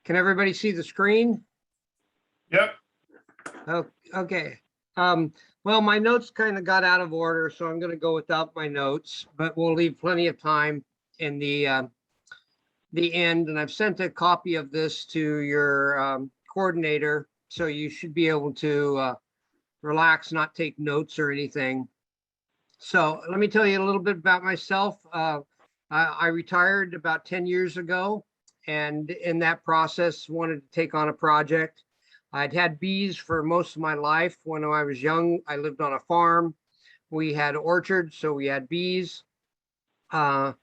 Can everybody see the screen? Yep. Oh, okay. Well, my notes kind of got out of order, so I'm going to go without my notes, but we'll leave plenty of time in the end. And I've sent a copy of this to your coordinator, so you should be able to relax, not take notes or anything. So let me tell you a little bit about myself. I retired about 10 years ago, and in that process wanted to take on a project. I'd had bees for most of my life. When I was young, I lived on a farm. We had orchards, so we had bees. And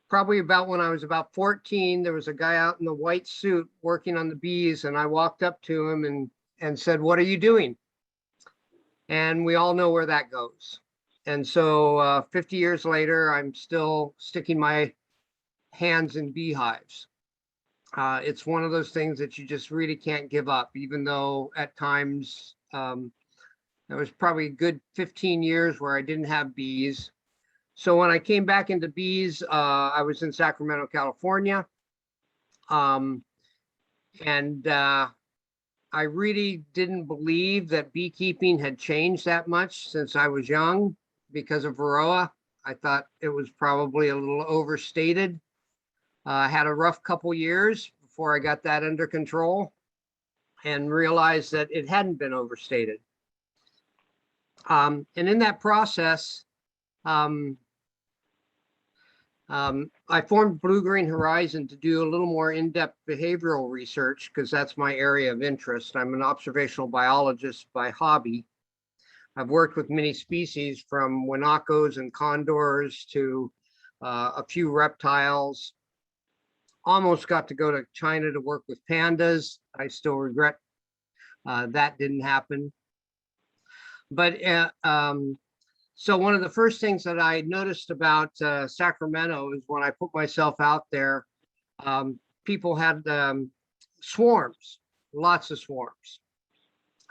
probably about when I was about 14, there was a guy out in the white suit working on the bees, and I walked up to him and said, "What are you doing?" And we all know where that goes. And so 50 years later, I'm still sticking my hands in beehives. It's one of those things that you just really can't give up, even though at times there was probably a good 15 years where I didn't have bees. So when I came back into bees, I was in Sacramento, California. And I really didn't believe that beekeeping had changed that much since I was young because of Varroa. I thought it was probably a little overstated. I had a rough couple years before I got that under control and realized that it hadn't been overstated. And in that process, I formed Blue Green Horizon to do a little more in-depth behavioral research because that's my area of interest. I'm an observational biologist by hobby. I've worked with many species from guanacos and condors to a few reptiles. Almost got to go to China to work with pandas. I still regret that didn't happen. But so one of the first things that I noticed about Sacramento is when I put myself out there, people had swarms, lots of swarms,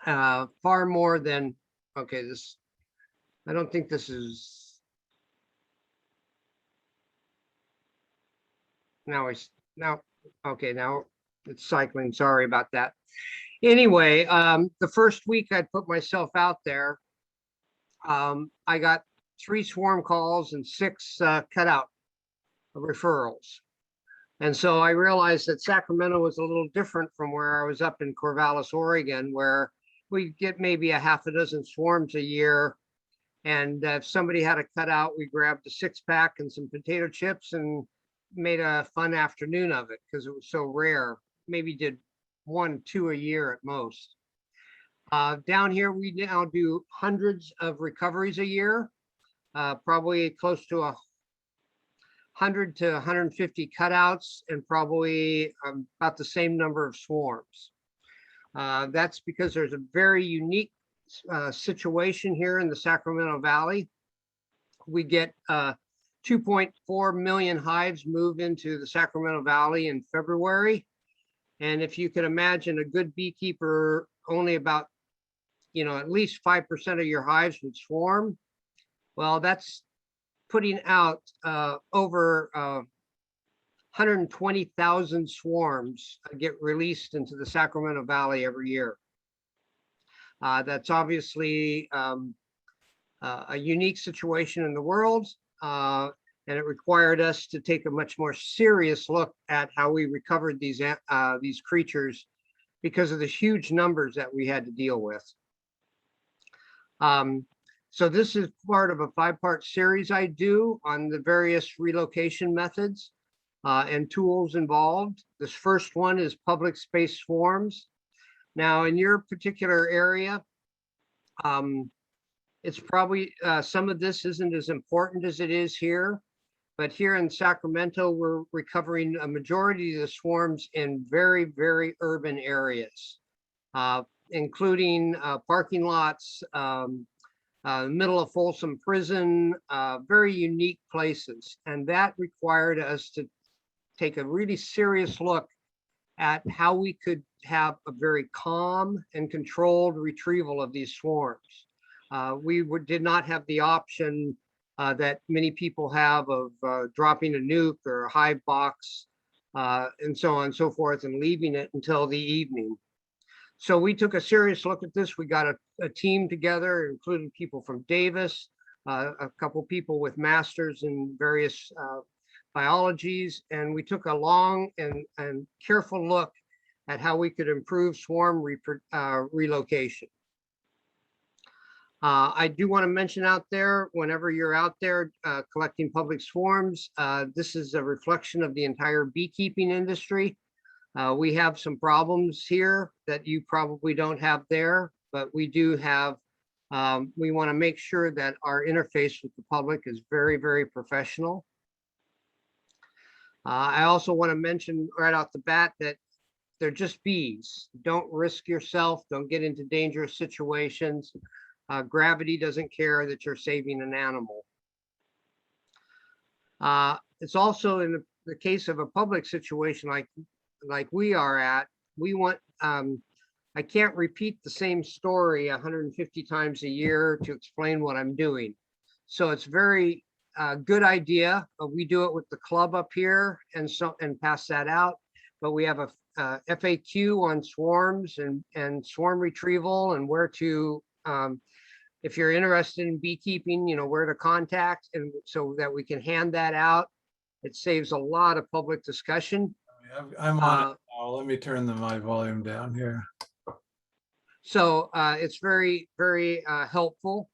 far more than, okay, this, I don't think this is, okay, now it's cycling, sorry about that. Anyway, the first week I put myself out there, I got 3 swarm calls and 6 cutout referrals. And so I realized that Sacramento was a little different from where I was up in Corvallis, Oregon, where we get maybe a half a dozen swarms a year. And if somebody had a cutout, we grabbed a 6-pack and some potato chips and made a fun afternoon of it because it was so rare. Maybe did 1, 2 a year at most. Down here, we now do hundreds of recoveries a year, probably close to 100 to 150 cutouts, and probably about the same number of swarms. That's because there's a very unique situation here in the Sacramento Valley. We get 2.4 million hives move into the Sacramento Valley in February. And if you can imagine a good beekeeper, only about at least 5% of your hives would swarm. Well, that's putting out over 120,000 swarms get released into the Sacramento Valley every year. That's obviously a unique situation in the world, and it required us to take a much more serious look at how we recovered these creatures because of the huge numbers that we had to deal with. So this is part of a 5-part series I do on the various relocation methods and tools involved. This first one is public space swarms. Now in your particular area, it's probably some of this isn't as important as it is here, but here in Sacramento, we're recovering a majority of the swarms in very, very urban areas. Including parking lots, middle of Folsom Prison, very unique places. And that required us to take a really serious look at how we could have a very calm and controlled retrieval of these swarms. We did not have the option that many people have of dropping a nuke or a hive box and so on and so forth, and leaving it until the evening. So we took a serious look at this. We got a team together, including people from Davis, a couple people with masters in various biologies, and we took a long and careful look at how we could improve swarm relocation. I do want to mention out there, whenever you're out there collecting public swarms, this is a reflection of the entire beekeeping industry. We have some problems here that you probably don't have there, but we do have, we want to make sure that our interface with the public is very, very professional. I also want to mention right off the bat that they're just bees. Don't risk yourself. Don't get into dangerous situations. Gravity doesn't care that you're saving an animal. It's also in the case of a public situation like we are at, we want, I can't repeat the same story 150 times a year to explain what I'm doing. So it's very good idea. We do it with the club up here and pass that out. But we have a FAQ on swarms and swarm retrieval and where to, if you're interested in beekeeping, you know, where to contact, and so that we can hand that out. It saves a lot of public discussion. I'm on it now. Let me turn my volume down here. So it's very, very helpful.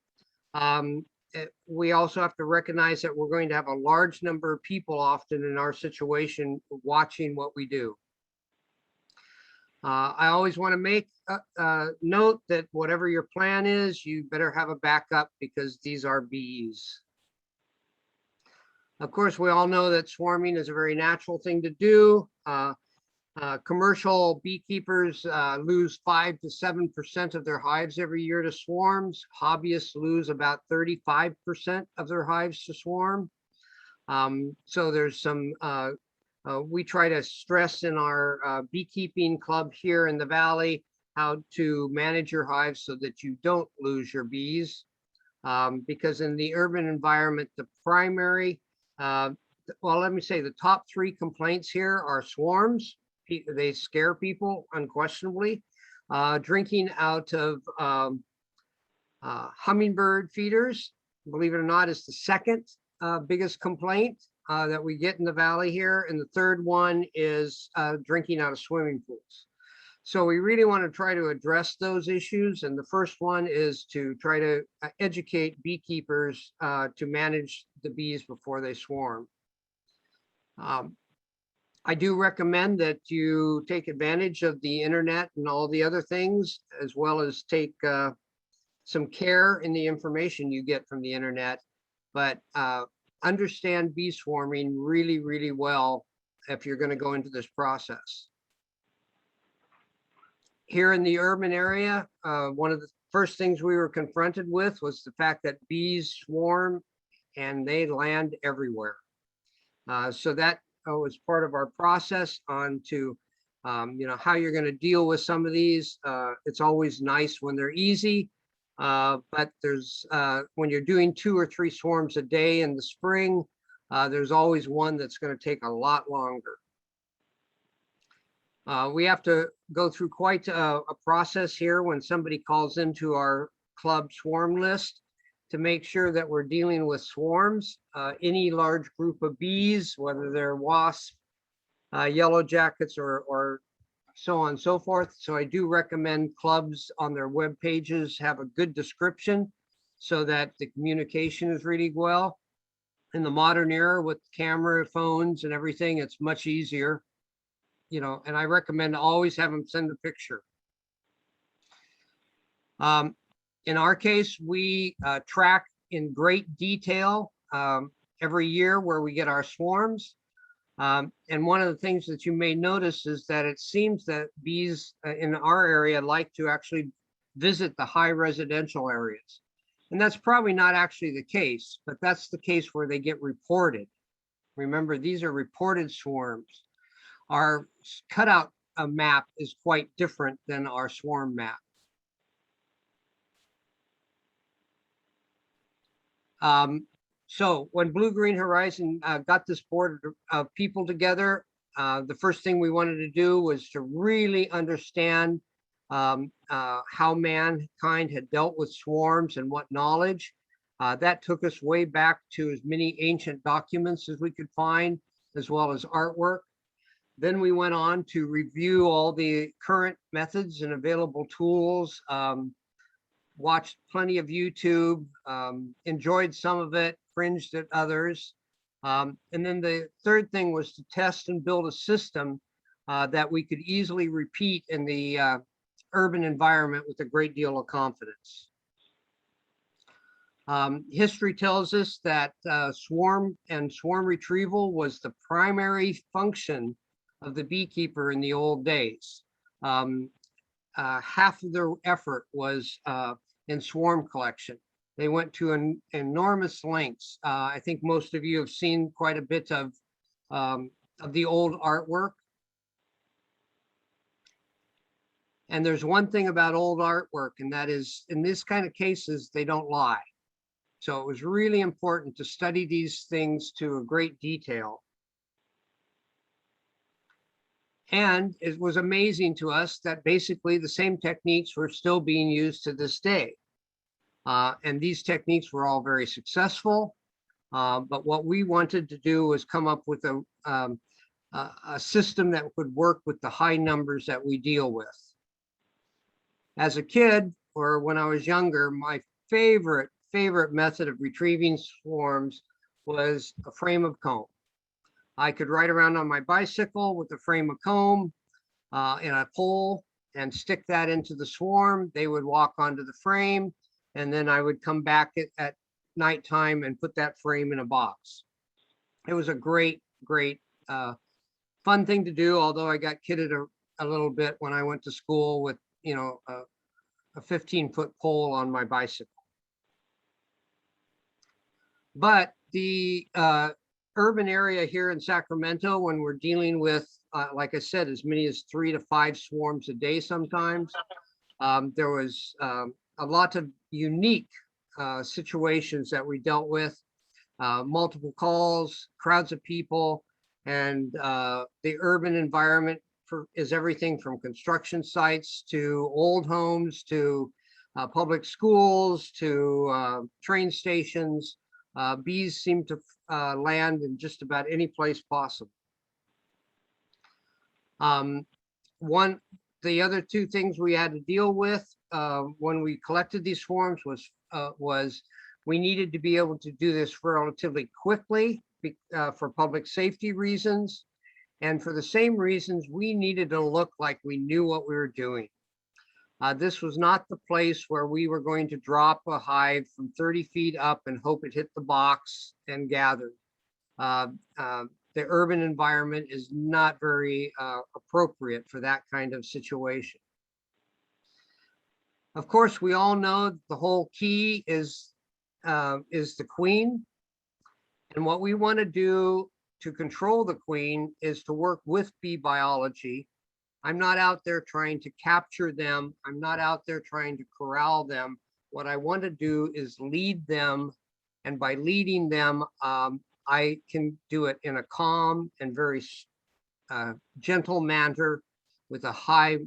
We also have to recognize that we're going to have a large number of people often in our situation watching what we do. I always want to make note that whatever your plan is, you better have a backup because these are bees. Of course, we all know that swarming is a very natural thing to do. Commercial beekeepers lose 5 to 7% of their hives every year to swarms. Hobbyists lose about 35% of their hives to swarm. So there's some, we try to stress in our beekeeping club here in the Valley how to manage your hives so that you don't lose your bees. Because in the urban environment, the primary, well, let me say the top 3 complaints here are swarms. They scare people unquestionably. Drinking out of hummingbird feeders, believe it or not, is the second biggest complaint that we get in the Valley here. And the third one is drinking out of swimming pools. So we really want to try to address those issues. And the first one is to try to educate beekeepers to manage the bees before they swarm. I do recommend that you take advantage of the internet and all the other things, as well as take some care in the information you get from the internet, but understand bee swarming really, really well if you're going to go into this process. Here in the urban area, one of the first things we were confronted with was the fact that bees swarm and they land everywhere. So that was part of our process on to, you know, how you're going to deal with some of these. It's always nice when they're easy, but there's when you're doing 2 or 3 swarms a day in the spring, there's always one that's going to take a lot longer. We have to go through quite a process here when somebody calls into our club swarm list to make sure that we're dealing with swarms. Any large group of bees, whether they're wasps, yellow jackets, or so on and so forth. So I do recommend clubs on their web pages have a good description so that the communication is really well. In the modern era with camera phones and everything, it's much easier, you know, and I recommend always have them send a picture. In our case, we track in great detail every year where we get our swarms. And one of the things that you may notice is that it seems that bees in our area like to actually visit the high residential areas. And that's probably not actually the case, but that's the case where they get reported. Remember, these are reported swarms. Our cutout map is quite different than our swarm map. So when Blue Green Horizon got this board of people together, The first thing we wanted to do was to really understand how mankind had dealt with swarms and what knowledge. That took us way back to as many ancient documents as we could find, as well as artwork. Then we went on to review all the current methods and available tools, watched plenty of YouTube, enjoyed some of it, cringed at others. And then the third thing was to test and build a system that we could easily repeat in the urban environment with a great deal of confidence. History tells us that swarm retrieval was the primary function of the beekeeper in the old days. Half of their effort was in swarm collection. They went to enormous lengths. I think most of you have seen quite a bit of the old artwork. And there's one thing about old artwork, and that is, in this kind of cases, they don't lie. So it was really important to study these things to a great detail. And it was amazing to us that basically the same techniques were still being used to this day. And these techniques were all very successful. But what we wanted to do was come up with a system that would work with the high numbers that we deal with. As a kid, or when I was younger, my favorite method of retrieving swarms was a frame of comb. I could ride around on my bicycle with a frame of comb and a pole and stick that into the swarm. They would walk onto the frame, and then I would come back at nighttime and put that frame in a box. It was a great fun thing to do, although I got kidded a little bit when I went to school with, you know, a 15-foot pole on my bicycle. But the urban area here in Sacramento, when we're dealing with, like I said, as many as 3 to 5 swarms a day sometimes, there was a lot of unique situations that we dealt with, multiple calls, crowds of people, and the urban environment is everything from construction sites to old homes to public schools to train stations. Bees seem to land in just about any place possible. The other two things we had to deal with when we collected these swarms was we needed to be able to do this relatively quickly for public safety reasons. And for the same reasons, we needed to look like we knew what we were doing. This was not the place where we were going to drop a hive from 30 feet up and hope it hit the box and gathered. The urban environment is not very appropriate for that kind of situation. Of course, we all know the whole key is the queen. And what we want to do to control the queen is to work with bee biology. I'm not out there trying to capture them. I'm not out there trying to corral them. What I want to do is lead them. And by leading them, I can do it in a calm and very gentle manner with a high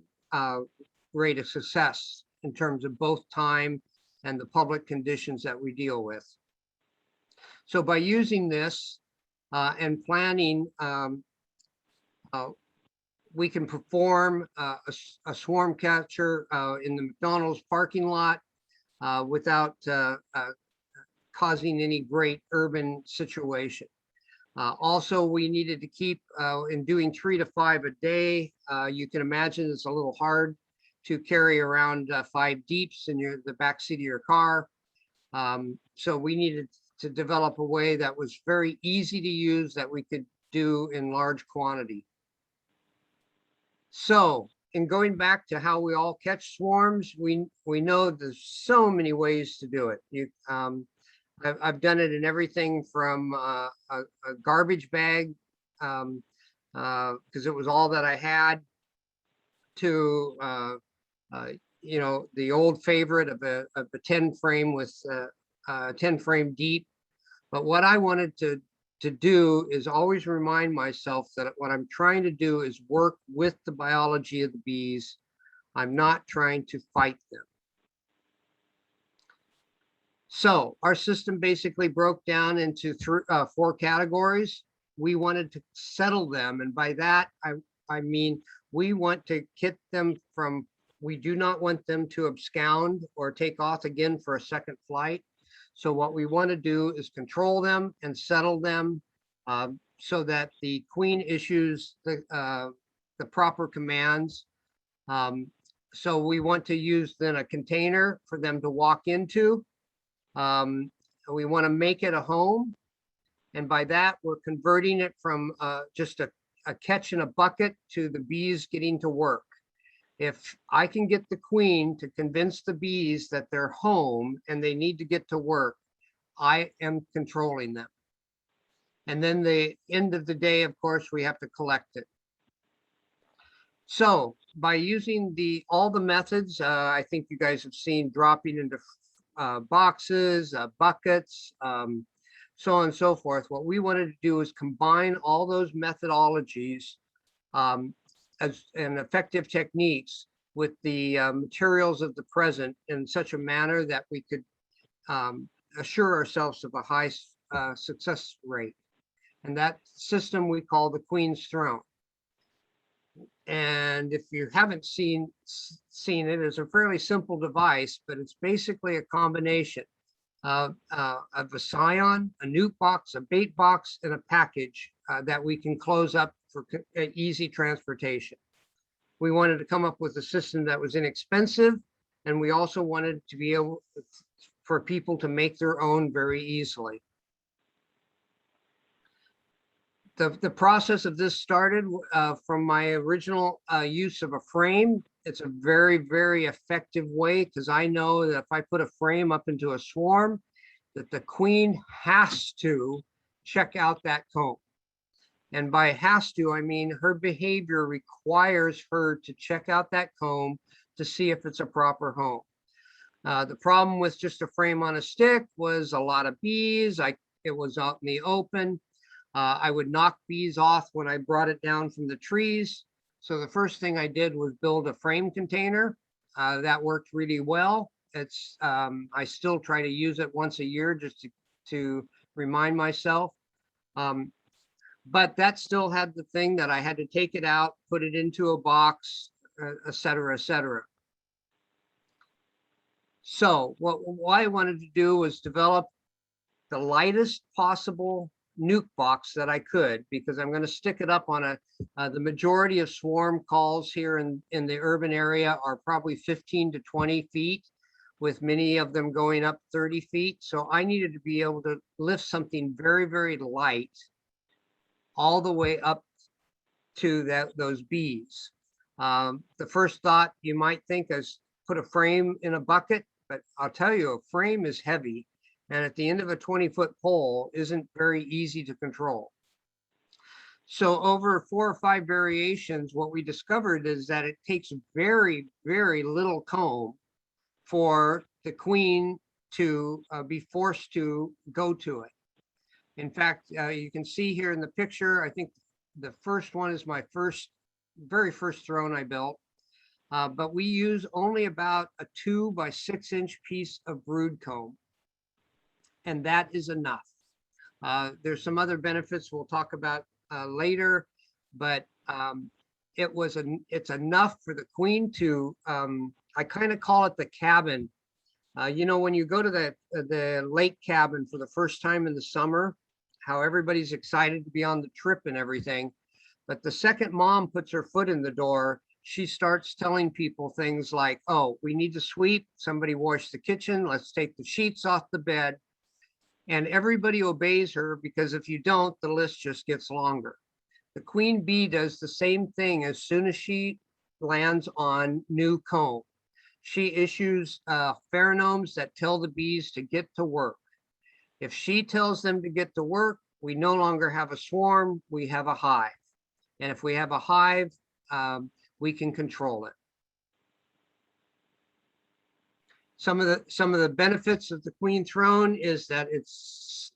rate of success in terms of both time and the public conditions that we deal with. So by using this and planning, we can perform a swarm catcher in the McDonald's parking lot without causing any great urban situation. Also, we needed to keep in doing 3 to 5 a day. You can imagine it's a little hard to carry around 5 deeps in the backseat of your car. So we needed to develop a way that was very easy to use that we could do in large quantity. So in going back to how we all catch swarms, we know there's so many ways to do it. I've done it in everything from a garbage bag, because it was all that I had, to you know, the old favorite of a 10 frame with 10 frame deep. But what I wanted to to do is always remind myself that what I'm trying to do is work with the biology of the bees. I'm not trying to fight them. So our system basically broke down into four categories. We wanted to settle them. And by that, I mean, we want to get them from, we do not want them to abscond or take off again for a second flight. So what we want to do is control them and settle them so that the queen issues the proper commands. So we want to use then a container for them to walk into. We want to make it a home. And by that, we're converting it from just a catch in a bucket to the bees getting to work. If I can get the queen to convince the bees that they're home and they need to get to work, I am controlling them. And then the end of the day, of course, we have to collect it. So by using all the methods, I think you guys have seen dropping into boxes, buckets, so on and so forth. What we wanted to do is combine all those methodologies as an effective techniques with the materials of the present in such a manner that we could assure ourselves of a high success rate. And that system we call the Queen's Throne. And if you haven't seen it, it's a fairly simple device, but it's basically a combination of a scion, a nuke box, a bait box, and a package that we can close up for easy transportation. We wanted to come up with a system that was inexpensive, and we also wanted to be able for people to make their own very easily. The process of this started from my original use of a frame. It's a very, very effective way because I know that if I put a frame up into a swarm, that the queen has to check out that comb. And by has to, I mean her behavior requires her to check out that comb to see if it's a proper home. The problem with just a frame on a stick was a lot of bees. It was out in the open. I would knock bees off when I brought it down from the trees. So the first thing I did was build a frame container. That worked really well. I still try to use it once a year just to remind myself. But that still had the thing that I had to take it out, put it into a box, et cetera, et cetera. So what I wanted to do was develop the lightest possible nuke box that I could, because I'm going to stick it up on the majority of swarm calls here in the urban area are probably 15 to 20 feet, with many of them going up 30 feet. So I needed to be able to lift something very, very light all the way up to those bees. The first thought you might think is put a frame in a bucket, but I'll tell you, a frame is heavy. And at the end of a 20-foot pole isn't very easy to control. So over 4 or 5 variations, what we discovered is that it takes very, very little comb for the queen to be forced to go to it. In fact, you can see here in the picture, I think the first one is my very first throne I built. But we use only about a 2 by 6 inch piece of brood comb. And that is enough. There's some other benefits we'll talk about later, but it's enough for the queen to, I kind of call it the cabin. You know, when you go to the lake cabin for the first time in the summer, how everybody's excited to be on the trip and everything. But the second mom puts her foot in the door, she starts telling people things like, oh, we need to sweep, somebody wash the kitchen, let's take the sheets off the bed. And everybody obeys her, because if you don't, the list just gets longer. The queen bee does the same thing as soon as she lands on new comb. She issues pheromones that tell the bees to get to work. If she tells them to get to work, we no longer have a swarm, we have a hive. And if we have a hive, we can control it. Some of the benefits of the queen throne is that it's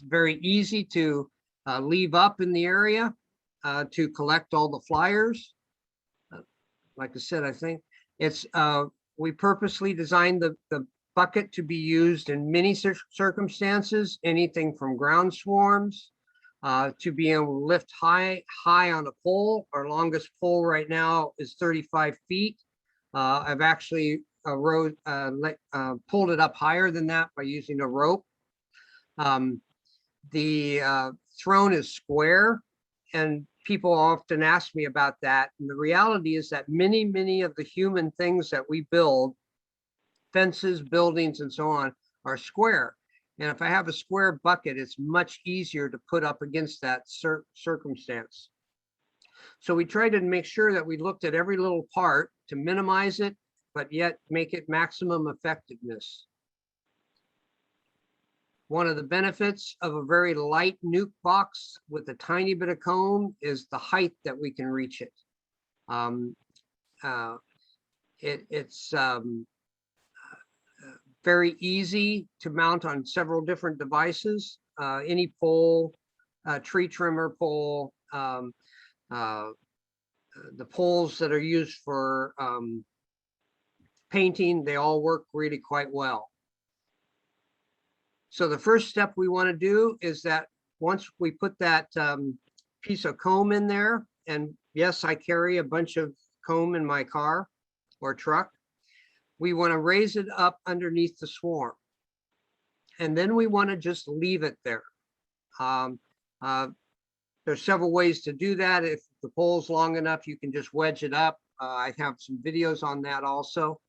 very easy to leave up in the area to collect all the flyers. Like I said, I think it's we purposely designed the bucket to be used in many circumstances, anything from ground swarms to be able to lift high on a pole. Our longest pole right now is 35 feet. I've actually pulled it up higher than that by using a rope. The throne is square, and people often ask me about that. And the reality is that many of the human things that we build, fences, buildings, and so on, are square. And if I have a square bucket, it's much easier to put up against that circumstance. So we tried to make sure that we looked at every little part to minimize it, but yet make it maximum effectiveness. One of the benefits of a very light nuke box with a tiny bit of cone is the height that we can reach it. It's very easy to mount on several different devices. Any pole, tree trimmer pole, the poles that are used for painting, they all work really quite well. So the first step we want to do is that once we put that piece of comb in there, and yes, I carry a bunch of comb in my car or truck, we want to raise it up underneath the swarm. And then we want to just leave it there. There's several ways to do that. If the pole's long enough, you can just wedge it up. I have some videos on that also.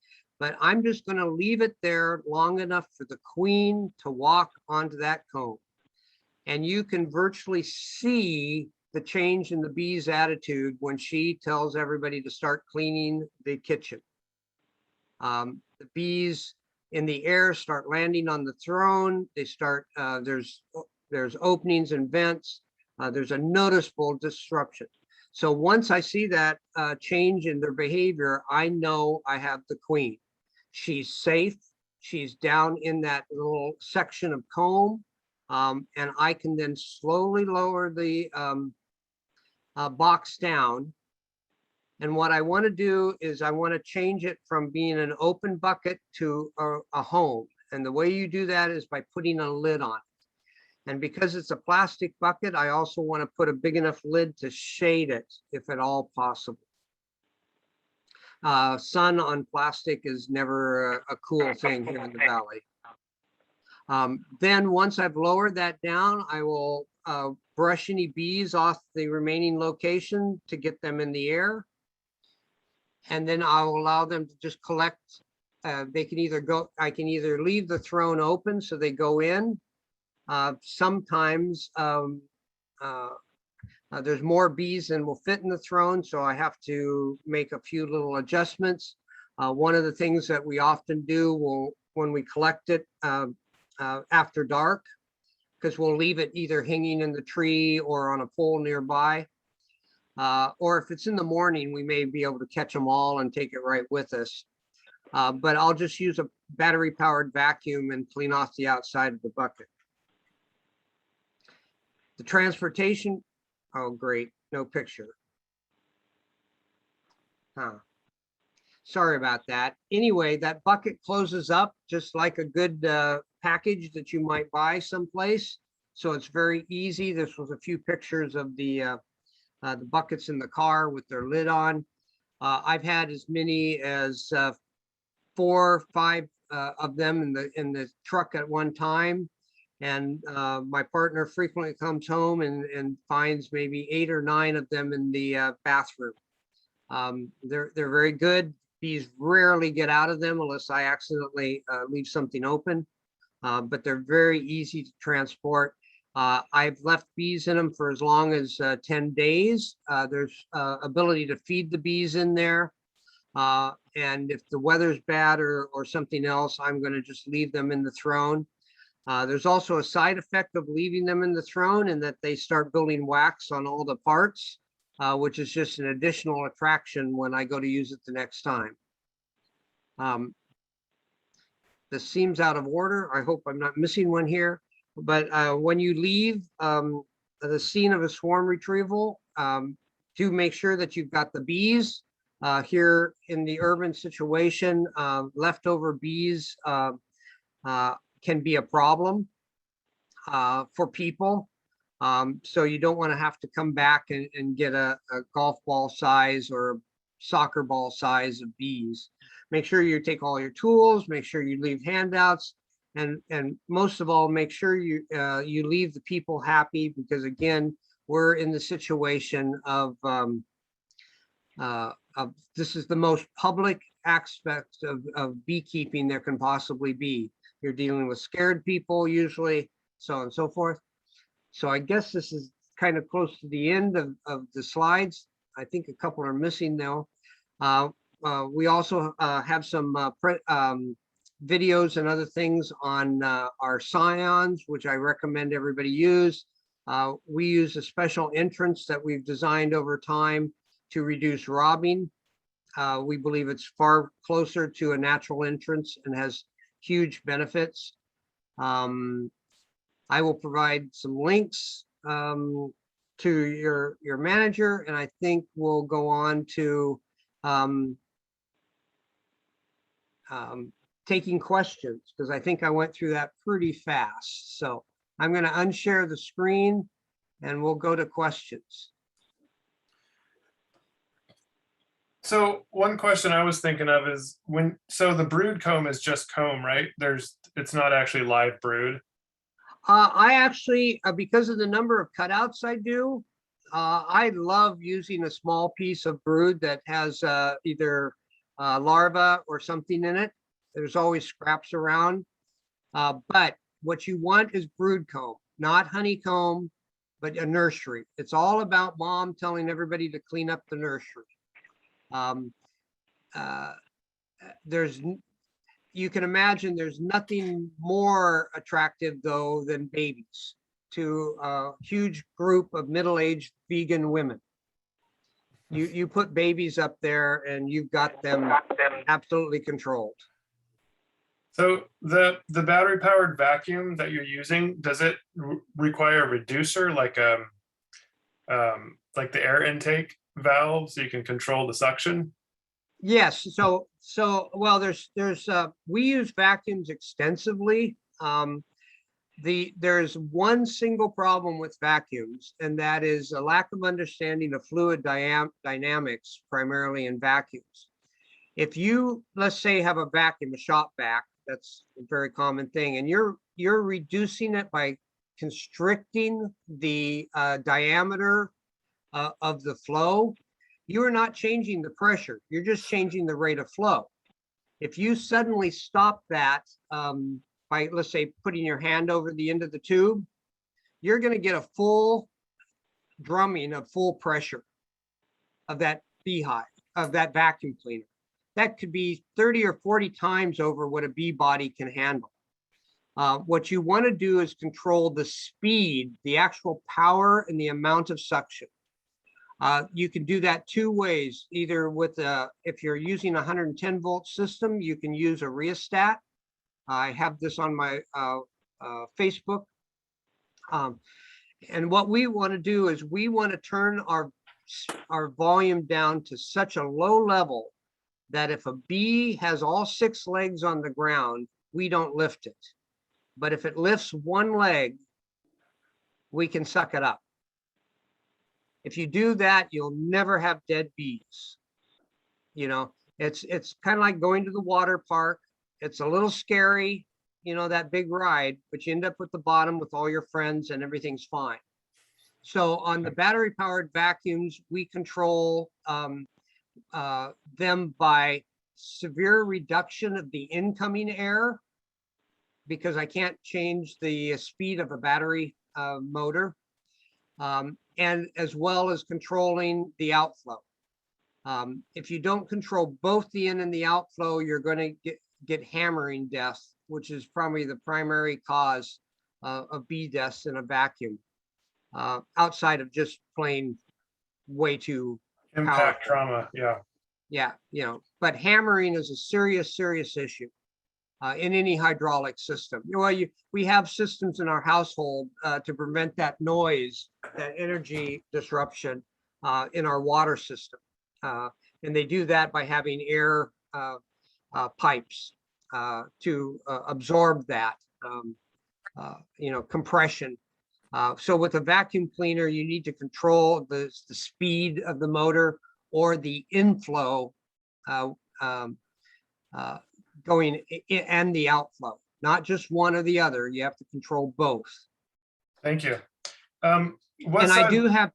But I'm just going to leave it there long enough for the queen to walk onto that comb. And you can virtually see the change in the bee's attitude when she tells everybody to start cleaning the kitchen. The bees in the air start landing on the throne. They start, there's openings and vents. There's a noticeable disruption. So once I see that change in their behavior, I know I have the queen. She's safe. She's down in that little section of comb, and I can then slowly lower the box down. And what I want to do is I want to change it from being an open bucket to a home. And the way you do that is by putting a lid on it. And because it's a plastic bucket, I also want to put a big enough lid to shade it, if at all possible. Sun on plastic is never a cool thing here in the valley. Then once I've lowered that down, I will brush any bees off the remaining location to get them in the air. And then I'll allow them to just collect. They can either go, I can either leave the throne open so they go in. Sometimes there's more bees than will fit in the throne, so I have to make a few little adjustments. One of the things that we often do when we collect it after dark, because we'll leave it either hanging in the tree or on a pole nearby. Or if it's in the morning, we may be able to catch them all and take it right with us. But I'll just use a battery-powered vacuum and clean off the outside of the bucket. The transportation, oh great, no picture. Sorry about that. Anyway, that bucket closes up just like a good package that you might buy someplace. So it's very easy. This was a few pictures of the buckets in the car with their lid on. I've had as many as 4 or 5 of them in the truck at one time. And my partner frequently comes home and finds maybe 8 or 9 of them in the bathroom. They're very good. Bees rarely get out of them unless I accidentally leave something open, but they're very easy to transport. I've left bees in them for as long as 10 days. There's ability to feed the bees in there. And if the weather's bad or something else, I'm going to just leave them in the throne. There's also a side effect of leaving them in the throne, and that they start building wax on all the parts, which is just an additional attraction when I go to use it the next time. This seems out of order. I hope I'm not missing one here. But when you leave the scene of a swarm retrieval, to make sure that you've got the bees. Here in the urban situation, leftover bees can be a problem for people. So you don't want to have to come back and get a golf ball size or a soccer ball size of bees. Make sure you take all your tools, make sure you leave handouts, and most of all, make sure you leave the people happy, because again, we're in the situation of this is the most public aspect of beekeeping there can possibly be. You're dealing with scared people usually, so on and so forth. So I guess this is kind of close to the end of the slides. I think a couple are missing though. We also have some videos and other things on our scions, which I recommend everybody use. We use a special entrance that we've designed over time to reduce robbing. We believe it's far closer to a natural entrance and has huge benefits. I will provide some links to your manager, and I think we'll go on to taking questions, because I think I went through that pretty fast. So I'm going to unshare the screen and we'll go to questions. So one question I was thinking of is so the brood comb is just comb, right? It's not actually live brood. I actually, because of the number of cutouts I do, I love using a small piece of brood that has either larva or something in it. There's always scraps around. But what you want is brood comb, not honeycomb, but a nursery. It's all about mom telling everybody to clean up the nursery. You can imagine there's nothing more attractive though than babies to a huge group of middle-aged vegan women. You put babies up there and you've got them absolutely controlled. So the battery powered vacuum that you're using, does it require a reducer like the air intake valve so you can control the suction? Yes. So well, we use vacuums extensively. There's one single problem with vacuums, and that is a lack of understanding of fluid dynamics, primarily in vacuums. If you, let's say, have a vacuum, a shop vac, that's a very common thing, and you're reducing it by constricting the diameter of the flow, you are not changing the pressure. You're just changing the rate of flow. If you suddenly stop that by, let's say, putting your hand over the end of the tube, you're going to get a full drumming of full pressure of that beehive, of that vacuum cleaner. That could be 30 or 40 times over what a bee body can handle. What you want to do is control the speed, the actual power, and the amount of suction. You can do that two ways, either with if you're using a 110 volt system, you can use a rheostat. I have this on my Facebook. And what we want to do is we want to turn our volume down to such a low level that if a bee has all 6 legs on the ground, we don't lift it. But if it lifts one leg, we can suck it up. If you do that, you'll never have dead bees. You know, it's kind of like going to the water park. It's a little scary, you know, that big ride, but you end up at the bottom with all your friends and everything's fine. So on the battery powered vacuums, we control them by severe reduction of the incoming air, because I can't change the speed of a battery motor. And as well as controlling the outflow. If you don't control both the in and the outflow, you're going to get hammering death, which is probably the primary cause of bee deaths in a vacuum, outside of just plain way too Impact powerful. trauma, yeah. Yeah, you know, but hammering is a serious issue in any hydraulic system. Well, we have systems in our household to prevent that noise that energy disruption in our water system. And they do that by having air pipes to absorb that, compression. So with a vacuum cleaner, you need to control the speed of the motor or the inflow going and the outflow, not just one or the other. You have to control both. Thank you. And I do have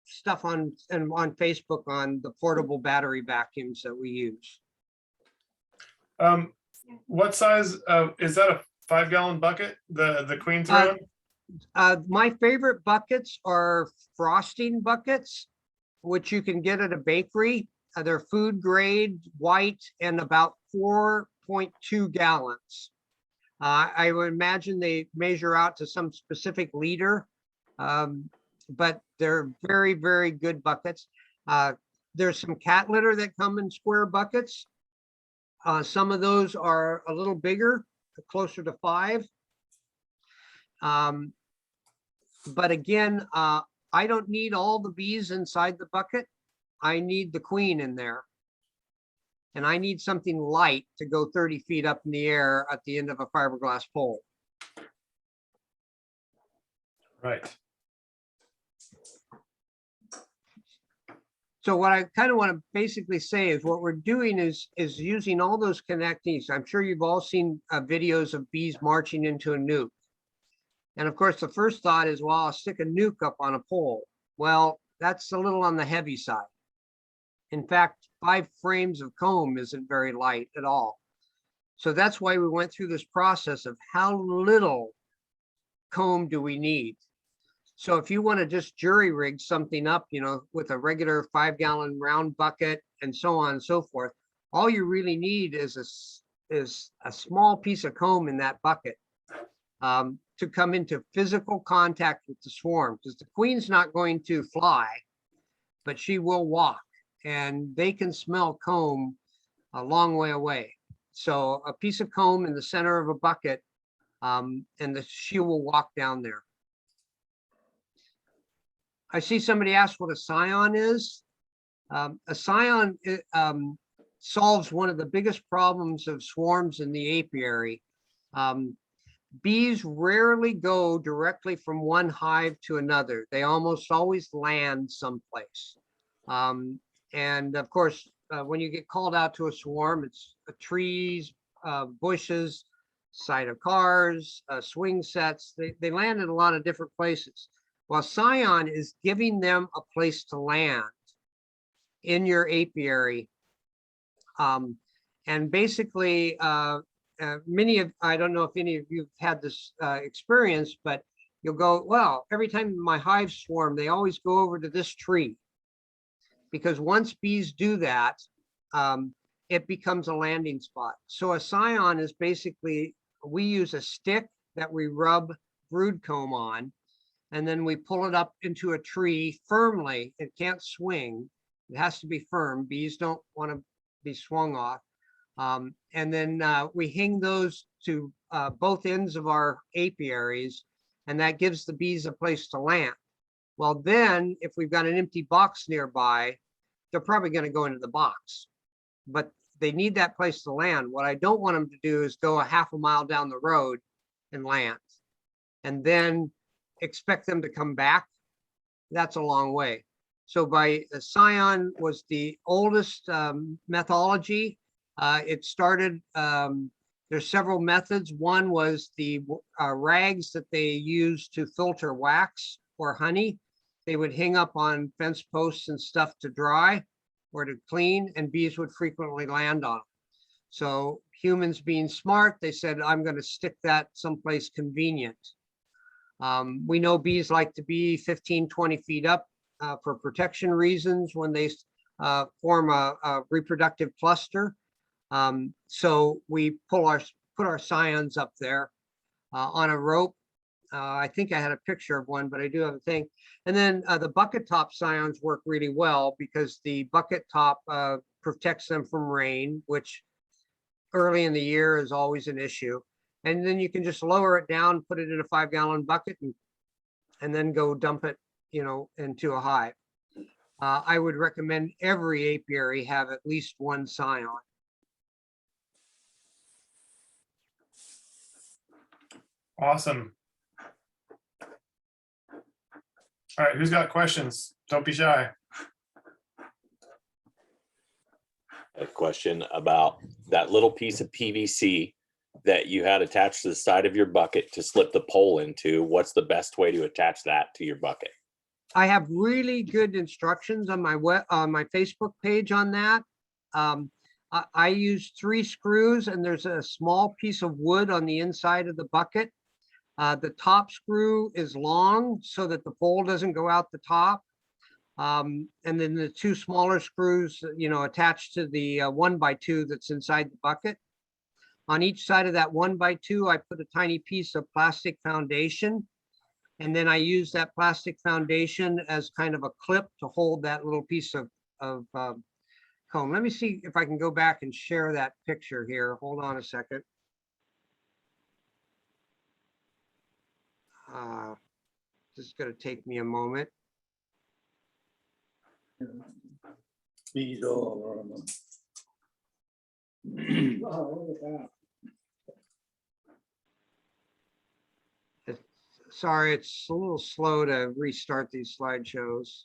stuff on Facebook on the portable battery vacuums that we use. What size is that? A 5-gallon bucket? The Queen's Road? My favorite buckets are frosting buckets, which you can get at a bakery. They're food grade, white, and about 4.2 gallons. I would imagine they measure out to some specific liter, but they're very, very good buckets. There's some cat litter that come in square buckets. Some of those are a little bigger, closer to 5. But again, I don't need all the bees inside the bucket. I need the queen in there. And I need something light to go 30 feet up in the air at the end of a fiberglass pole. Right. So what I kind of want to basically say is what we're doing is using all those connectings. I'm sure you've all seen videos of bees marching into a nuke. And of course, the first thought is, well, I'll stick a nuke up on a pole. Well, that's a little on the heavy side. In fact, 5 frames of comb isn't very light at all. So that's why we went through this process of how little comb do we need. So if you want to just jury rig something up, with a regular 5-gallon round bucket and so on and so forth, all you really need is a small piece of comb in that bucket to come into physical contact with the swarm, because the queen's not going to fly, but she will walk, and they can smell comb a long way away. So a piece of comb in the center of a bucket, and she will walk down there. I see somebody asked what a scion is. A scion solves one of the biggest problems of swarms in the apiary. Bees rarely go directly from one hive to another. They almost always land someplace. And of course, when you get called out to a swarm, it's trees, bushes, side of cars, swing sets. They land in a lot of different places. Well, scion is giving them a place to land in your apiary. And basically, I don't know if any of you have had this experience, but you'll go, well, every time my hives swarm, they always go over to this tree. Because once bees do that, it becomes a landing spot. So a scion is basically, we use a stick that we rub brood comb on, and then we pull it up into a tree firmly. It can't swing. It has to be firm. Bees don't want to be swung off. And then we hang those to both ends of our apiaries, and that gives the bees a place to land. Well, then if we've got an empty box nearby, they're probably going to go into the box, but they need that place to land. What I don't want them to do is go a half a mile down the road and land, and then expect them to come back. That's a long way. So by scion was the oldest methodology. It started, there's several methods. One was the rags that they used to filter wax or honey. They would hang up on fence posts and stuff to dry or to clean, and bees would frequently land on them. So humans being smart, they said, I'm going to stick that someplace convenient. We know bees like to be 15, 20 feet up for protection reasons when they form a reproductive cluster. So we put our scions up there on a rope. I think I had a picture of one, but I do have a thing. And then the bucket top scions work really well because the bucket top protects them from rain, which early in the year is always an issue. And then you can just lower it down, put it in a 5-gallon bucket, and and then go dump it, into a hive. I would recommend every apiary have at least one scion. Awesome. All right, who's got questions? Don't be shy. A question about that little piece of PVC that you had attached to the side of your bucket to slip the pole into. What's the best way to attach that to your bucket? I have really good instructions on my Facebook page on that. I use 3 screws, and there's a small piece of wood on the inside of the bucket. The top screw is long so that the pole doesn't go out the top. And then the 2 smaller screws, attached to the 1x2 that's inside the bucket. On each side of that 1x2, I put a tiny piece of plastic foundation. And then I use that plastic foundation as kind of a clip to hold that little piece of comb. Let me see if I can go back and share that picture here. Hold on a second. This is going to take me a moment. Bees all around them. Oh, look at that. Sorry, it's a little slow to restart these slideshows.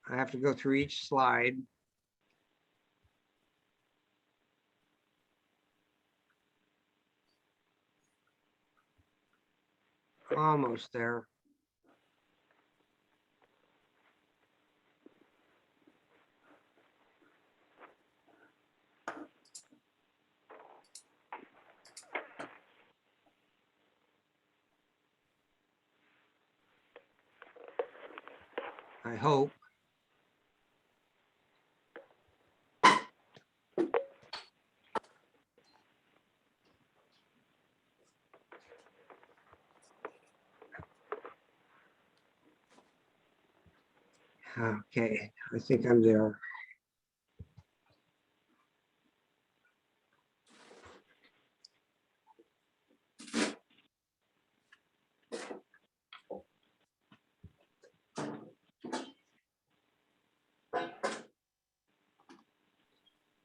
I have to go through each slide. Almost there. I hope. Okay, I think I'm there.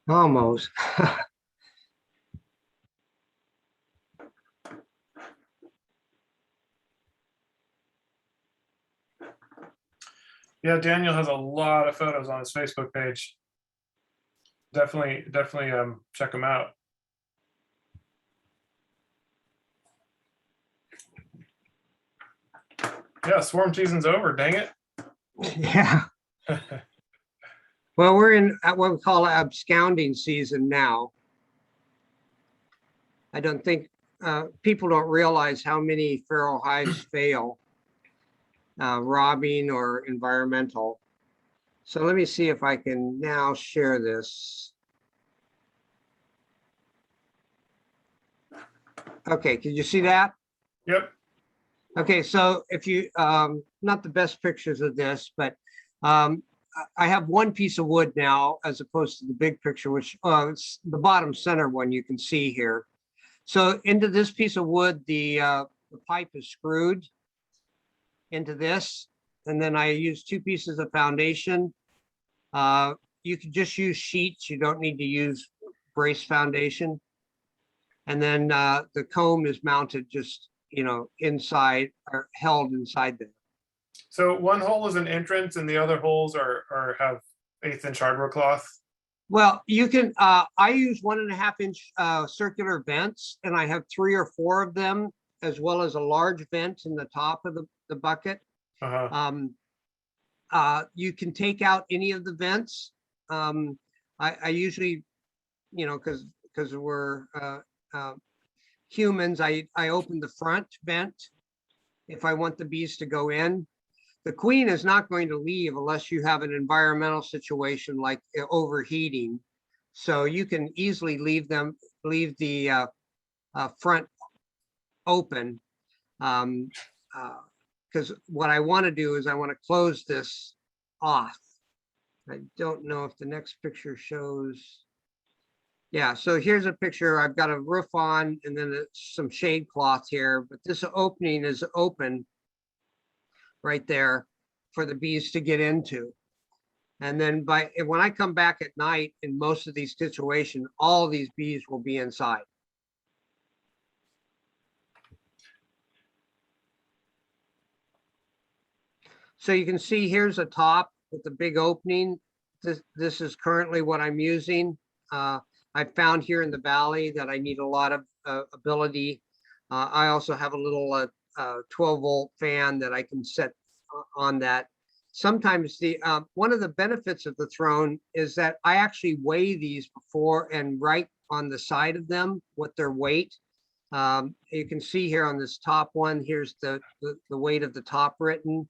Almost. Yeah, Daniel has a lot of photos on his Facebook page. Definitely check them out. Yeah, swarm season's over, dang it. Yeah. Well, we're in what we call absconding season now. I don't think people don't realize how many feral hives fail, robbing or environmental. So let me see if I can now share this. Okay, can you see that? Yep. Okay, so if you, not the best pictures of this, but I have one piece of wood now as opposed to the big picture, which it's the bottom center one you can see here. So into this piece of wood, the pipe is screwed into this, and then I use 2 pieces of foundation. You can just use sheets. You don't need to use brace foundation. And then the comb is mounted just, inside or held inside there. So one hole is an entrance and the other holes are have 1/8 inch hardware cloth. Well, you can, I use 1.5 inch circular vents, and I have 3 or 4 of them, as well as a large vent in the top of the bucket. Uh-huh. You can take out any of the vents. I usually, because we're humans, I open the front vent if I want the bees to go in. The queen is not going to leave unless you have an environmental situation like overheating. So you can easily leave the front open. Because what I want to do is I want to close this off. I don't know if the next picture shows. Yeah, so here's a picture. I've got a roof on and then some shade cloth here, but this opening is open right there for the bees to get into. And then when I come back at night in most of these situations, all these bees will be inside. So you can see here's a top with the big opening. This is currently what I'm using. I found here in the valley that I need a lot of ability. I also have a little 12-volt fan that I can set on that. Sometimes one of the benefits of the throne is that I actually weigh these before and write on the side of them what their weight. You can see here on this top one, here's the weight of the top written.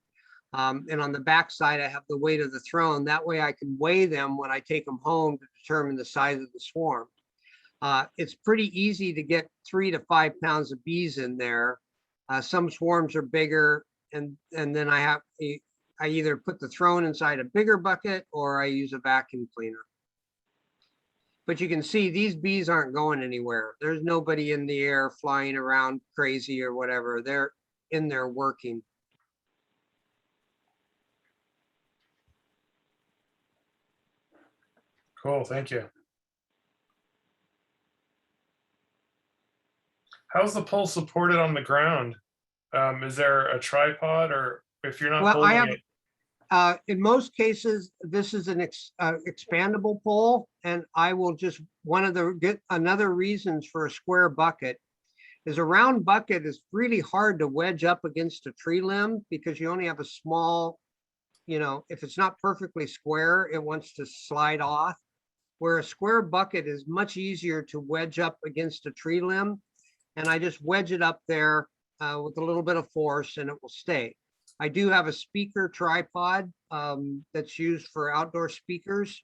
And on the back side, I have the weight of the throne. That way I can weigh them when I take them home to determine the size of the swarm. It's pretty easy to get 3 to 5 pounds of bees in there. Some swarms are bigger, and then I either put the throne inside a bigger bucket or I use a vacuum cleaner. But you can see these bees aren't going anywhere. There's nobody in the air flying around crazy or whatever. They're in there working. Cool, thank you. How's the pole supported on the ground? Is there a tripod, or if you're not Well, I holding have, it? in most cases, this is an expandable pole, and I will just, another reasons for a square bucket is a round bucket is really hard to wedge up against a tree limb because you only have a small, if it's not perfectly square, it wants to slide off. Where a square bucket is much easier to wedge up against a tree limb. And I just wedge it up there with a little bit of force and it will stay. I do have a speaker tripod that's used for outdoor speakers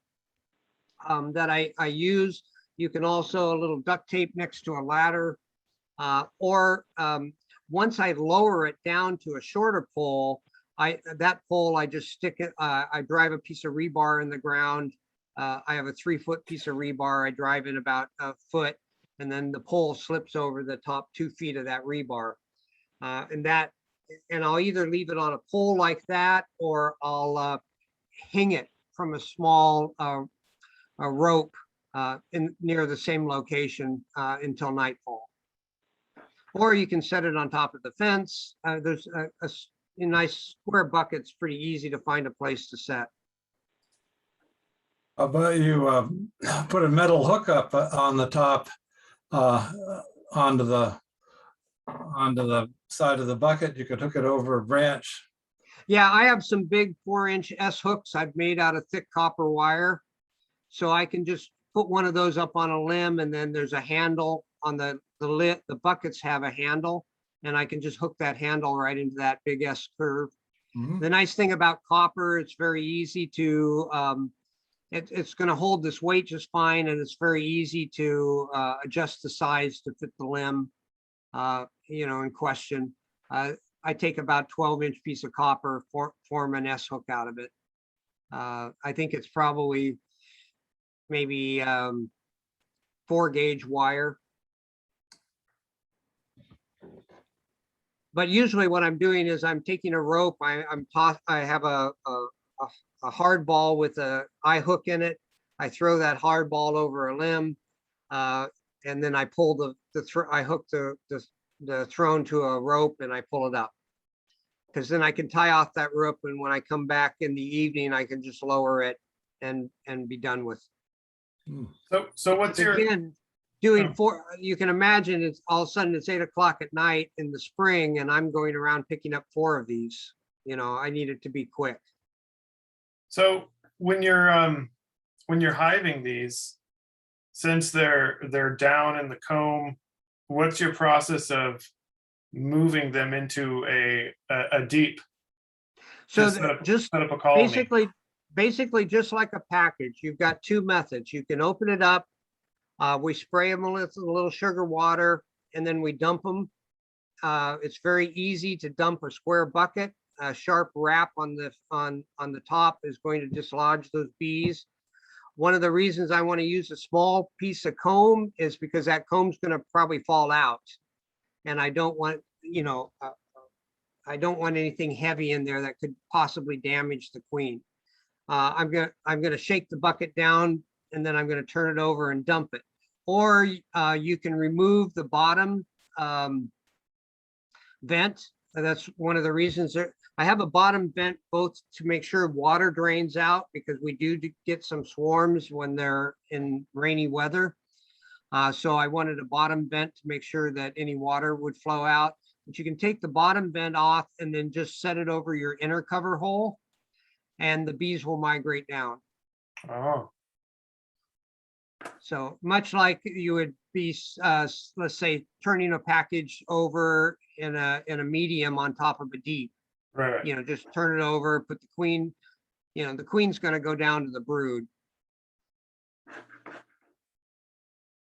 that I use. You can also a little duct tape next to a ladder or once I lower it down to a shorter pole, that pole I just stick it, I drive a piece of rebar in the ground. I have a 3-foot piece of rebar. I drive in about a foot, and then the pole slips over the top 2 feet of that rebar. And I'll either leave it on a pole like that, or I'll hang it from a small rope near the same location until nightfall. Or you can set it on top of the fence. There's a nice square bucket's pretty easy to find a place to set. How about you put a metal hook up on the top onto the side of the bucket? You could hook it over a branch. Yeah, I have some big 4-inch S hooks I've made out of thick copper wire. So I can just put one of those up on a limb, and then there's a handle on the lid. The buckets have a handle, and I can just hook that handle right into that big S curve. Mhm. The nice thing about copper, it's very easy to, it's going to hold this weight just fine, and it's very easy to adjust the size to fit the limb, in question. I take about 12-inch piece of copper, form an S hook out of it. I think it's probably maybe 4-gauge wire. But usually what I'm doing is I'm taking a rope. I have a hard ball with a eye hook in it. I throw that hard ball over a limb, and then I pull I hook the throne to a rope and I pull it up. Because then I can tie off that rope, and when I come back in the evening, I can just lower it and be done with. So what's your, Again, doing you can imagine it's all of a sudden it's 8 o'clock at night in the spring, and I'm going around picking up 4 of these. I need it to be quick. so when you're hiving these, since they're down in the comb, what's your process of moving them into a deep? So Just set up a colony. basically just like a package, you've got 2 methods. You can open it up. We spray them with a little sugar water, and then we dump them. It's very easy to dump a square bucket. A sharp wrap on the top is going to dislodge those bees. One of the reasons I want to use a small piece of comb is because that comb's going to probably fall out. And I don't want, I don't want anything heavy in there that could possibly damage the queen. I'm gonna shake the bucket down, and then I'm gonna turn it over and dump it. Or you can remove the bottom vent. That's one of the reasons I have a bottom vent, both to make sure water drains out, because we do get some swarms when they're in rainy weather. So I wanted a bottom vent to make sure that any water would flow out. But you can take the bottom vent off and then just set it over your inner cover hole, and the bees will migrate down. Oh, So much like you would be, let's say, turning a package over in a medium on top of a deep. right. Just turn it over, put the queen, the queen's going to go down to the brood.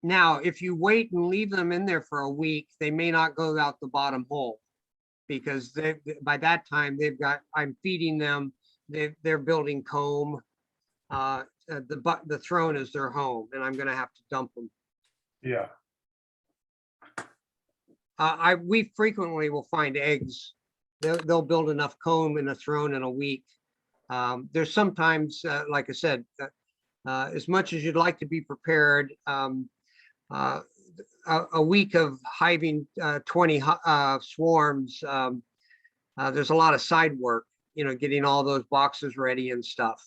Now, if you wait and leave them in there for a week, they may not go out the bottom hole, because by that time I'm feeding them, they're building comb. The throne is their home, and I'm going to have to dump them. Yeah. We frequently will find eggs. They'll build enough comb in a throne in a week. There's sometimes, like I said, as much as you'd like to be prepared, a week of hiving 20 swarms, there's a lot of side work, getting all those boxes ready and stuff.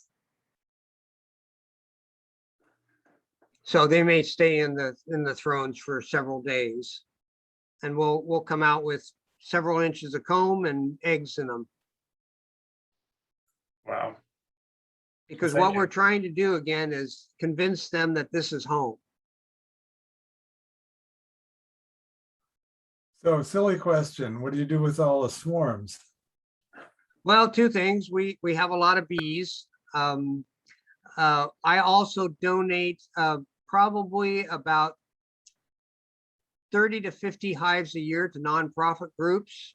So they may stay in the thrones for several days, and we'll come out with several inches of comb and eggs in them. Wow. Because Thank what you. we're trying to do again is convince them that this is home. So silly question, what do you do with all the swarms? Well, two things. We have a lot of bees. I also donate probably about 30 to 50 hives a year to nonprofit groups.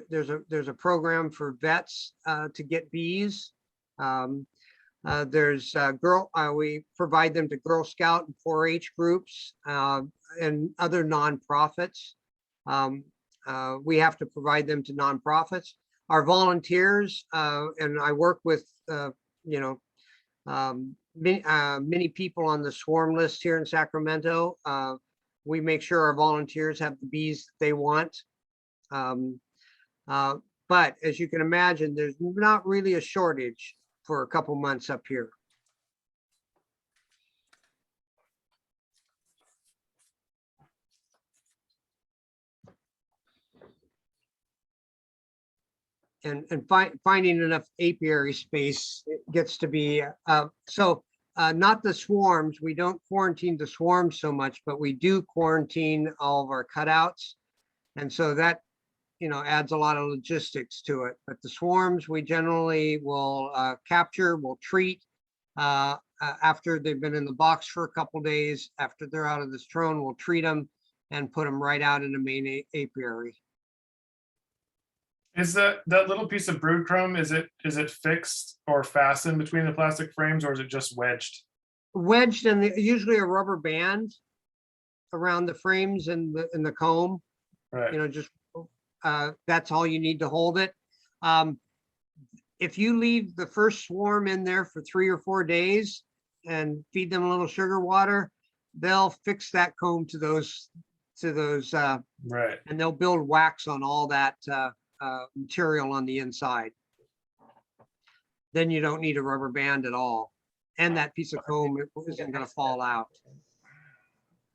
There's a program for vets to get bees. We provide them to Girl Scout and 4-H groups and other nonprofits. We have to provide them to nonprofits. Our volunteers, and I work with many people on the swarm list here in Sacramento. We make sure our volunteers have the bees that they want. But as you can imagine, there's not really a shortage for a couple months up here. And finding enough apiary space gets to be, not the swarms. We don't quarantine the swarms so much, but we do quarantine all of our cutouts. And so that, adds a lot of logistics to it. But the swarms, we generally will capture, we'll treat after they've been in the box for a couple days. After they're out of this drone, we'll treat them and put them right out in the main apiary. Is that little piece of brood crumb, is it fixed or fastened between the plastic frames, or is it just wedged? Wedged, and usually a rubber band around the frames and the comb. Right. Just that's all you need to hold it. If you leave the first swarm in there for 3 or 4 days and feed them a little sugar water, they'll fix that comb to those Right. and they'll build wax on all that material on the inside. Then you don't need a rubber band at all, and that piece of comb isn't going to fall out.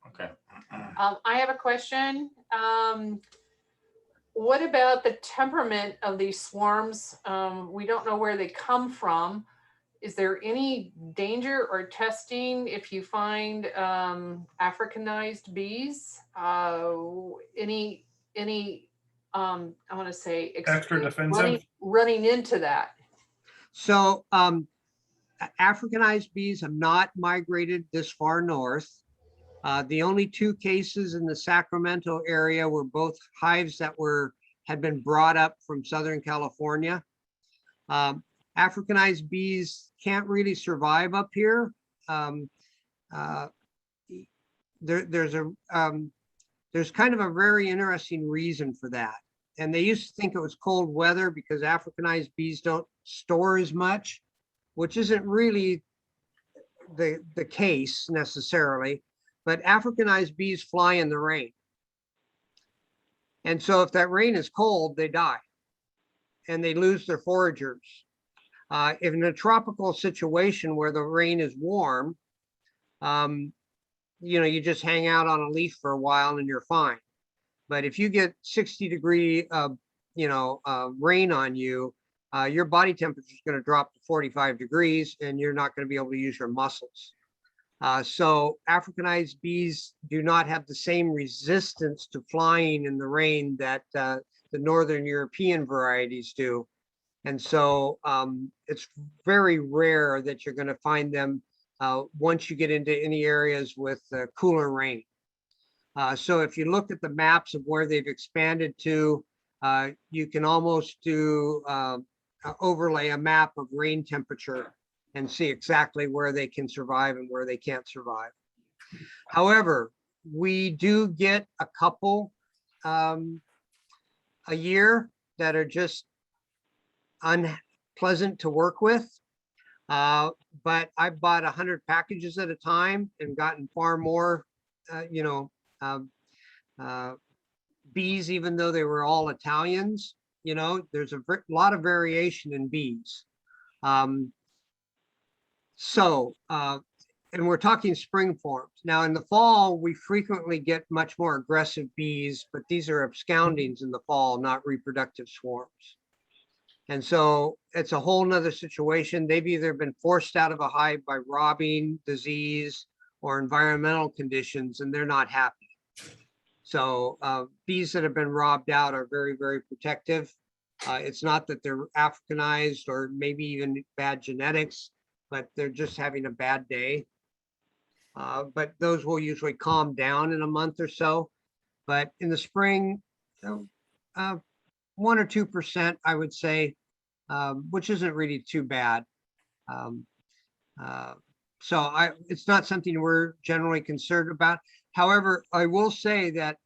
Okay. I have a question. What about the temperament of these swarms? We don't know where they come from. Is there any danger or testing if you find Africanized bees? Any I want to say Extra defensive? running into that? So Africanized bees have not migrated this far north. The only 2 cases in the Sacramento area were both hives that had been brought up from Southern California. Africanized bees can't really survive up here. There's kind of a very interesting reason for that. And they used to think it was cold weather because Africanized bees don't store as much, which isn't really the case necessarily, but Africanized bees fly in the rain. And so if that rain is cold, they die and they lose their foragers. If in a tropical situation where the rain is warm, you just hang out on a leaf for a while and you're fine. But if you get 60-degree, rain on you, your body temperature is going to drop to 45 degrees and you're not going to be able to use your muscles. So Africanized bees do not have the same resistance to flying in the rain that the Northern European varieties do. And so it's very rare that you're going to find them once you get into any areas with cooler rain. So if you look at the maps of where they've expanded to, you can almost do overlay a map of rain temperature and see exactly where they can survive and where they can't survive. However, we do get a couple a year that are just unpleasant to work with. But I've bought 100 packages at a time and gotten far more, bees, even though they were all Italians. There's a lot of variation in bees. And we're talking spring forms. Now in the fall, we frequently get much more aggressive bees, but these are abscondings in the fall, not reproductive swarms. And so it's a whole nother situation. They've either been forced out of a hive by robbing, disease, or environmental conditions, and they're not happy. So bees that have been robbed out are very, very protective. It's not that they're Africanized or maybe even bad genetics, but they're just having a bad day. But those will usually calm down in a month or so. But in the spring, 1 or 2%, I would say, which isn't really too bad. So it's not something we're generally concerned about. However, I will say that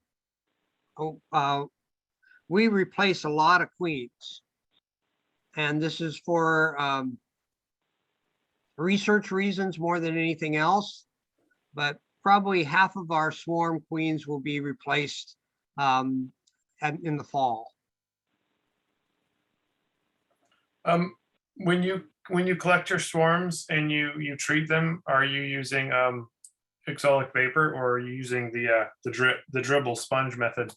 we replace a lot of queens. And this is for research reasons more than anything else. But probably half of our swarm queens will be replaced in the fall. When you collect your swarms and you treat them, are you using exolic vapor or are you using the dribble sponge method?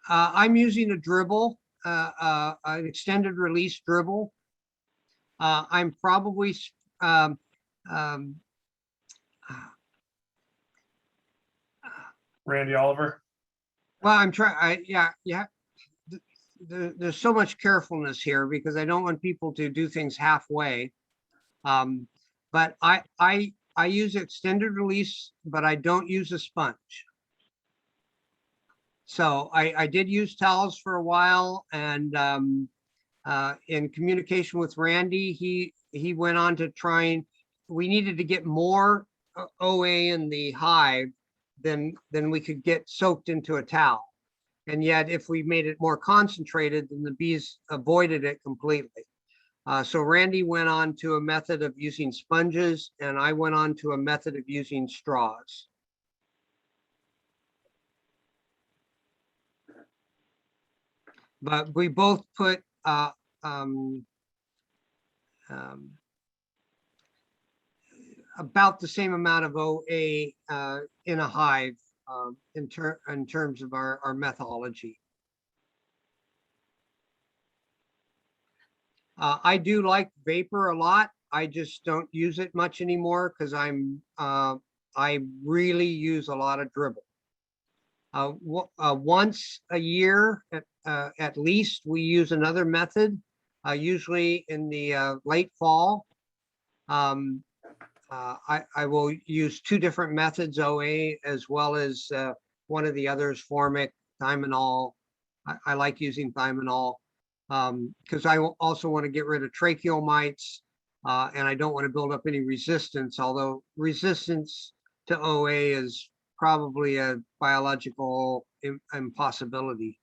I'm using a dribble, an extended release dribble. I'm probably Randy Oliver. well, I'm trying. Yeah. There's so much carefulness here because I don't want people to do things halfway. But I use extended release, but I don't use a sponge. So I did use towels for a while, and in communication with Randy, he went on to we needed to get more OA in the hive than we could get soaked into a towel. And yet if we made it more concentrated, then the bees avoided it completely. So Randy went on to a method of using sponges, and I went on to a method of using straws. But we both put about the same amount of OA in a hive in terms of our methodology. I do like vapor a lot. I just don't use it much anymore because I really use a lot of dribble. Once a year at least, we use another method, usually in the late fall. I will use 2 different methods, OA as well as one of the others, formic, thimonol. I like using thimonol. Because I also want to get rid of tracheal mites, and I don't want to build up any resistance, although resistance to OA is probably a biological impossibility.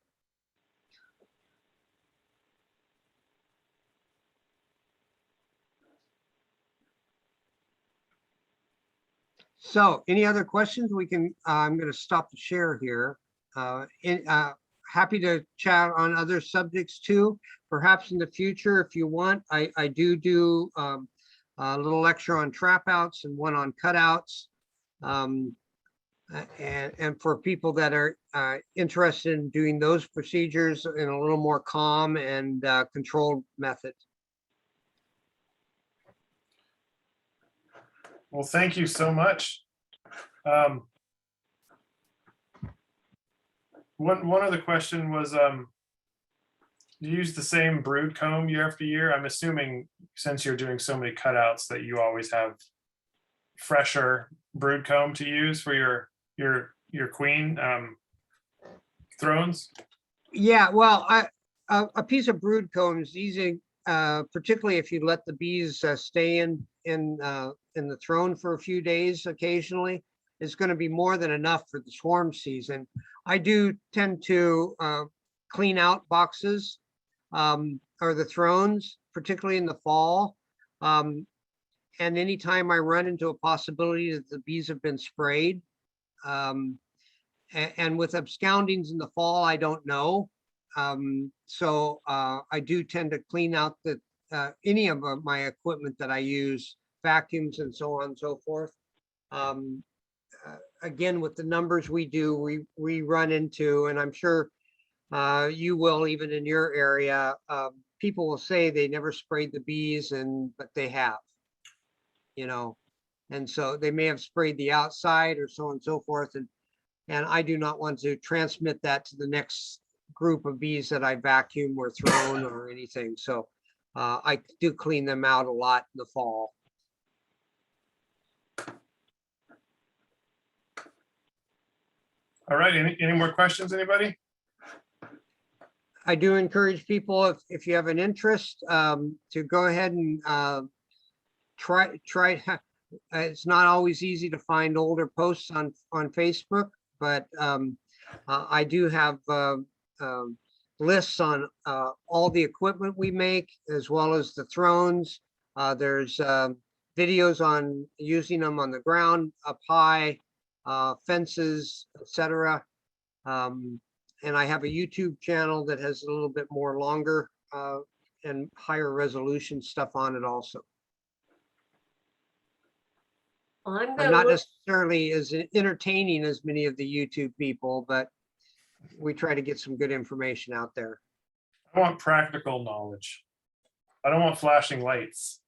So any other questions? We can, I'm going to stop the share here. Happy to chat on other subjects too, perhaps in the future if you want. I do a little lecture on trap outs and one on cutouts. And for people that are interested in doing those procedures in a little more calm and controlled method. Well, thank you so much. One other question was, you use the same brood comb year after year? I'm assuming since you're doing so many cutouts that you always have fresher brood comb to use for your queen thrones. Yeah, well, a piece of brood comb is easy, particularly if you let the bees stay in the throne for a few days occasionally. It's going to be more than enough for the swarm season. I do tend to clean out boxes or the thrones, particularly in the fall. And anytime I run into a possibility that the bees have been sprayed, and with abscondings in the fall, I don't know. So I do tend to clean out any of my equipment that I use, vacuums and so on and so forth. Again, with the numbers we do, we run into, and I'm sure you will even in your area, people will say they never sprayed the bees, but they have, you know, and so they may have sprayed the outside or so on and so forth. And I do not want to transmit that to the next group of bees that I vacuum or thrown or anything. So I do clean them out a lot in the fall. All right, any more questions, anybody? I do encourage people, if you have an interest, to go ahead and try. It's not always easy to find older posts on Facebook, but I do have lists on all the equipment we make, as well as the thrones. There's videos on using them on the ground, up high, fences, etc. And I have a YouTube channel that has a little bit more longer and higher resolution stuff on it also. I'm I'm gonna not look, necessarily as entertaining as many of the YouTube people, but we try to get some good information out there. I want practical knowledge. I don't want flashing lights.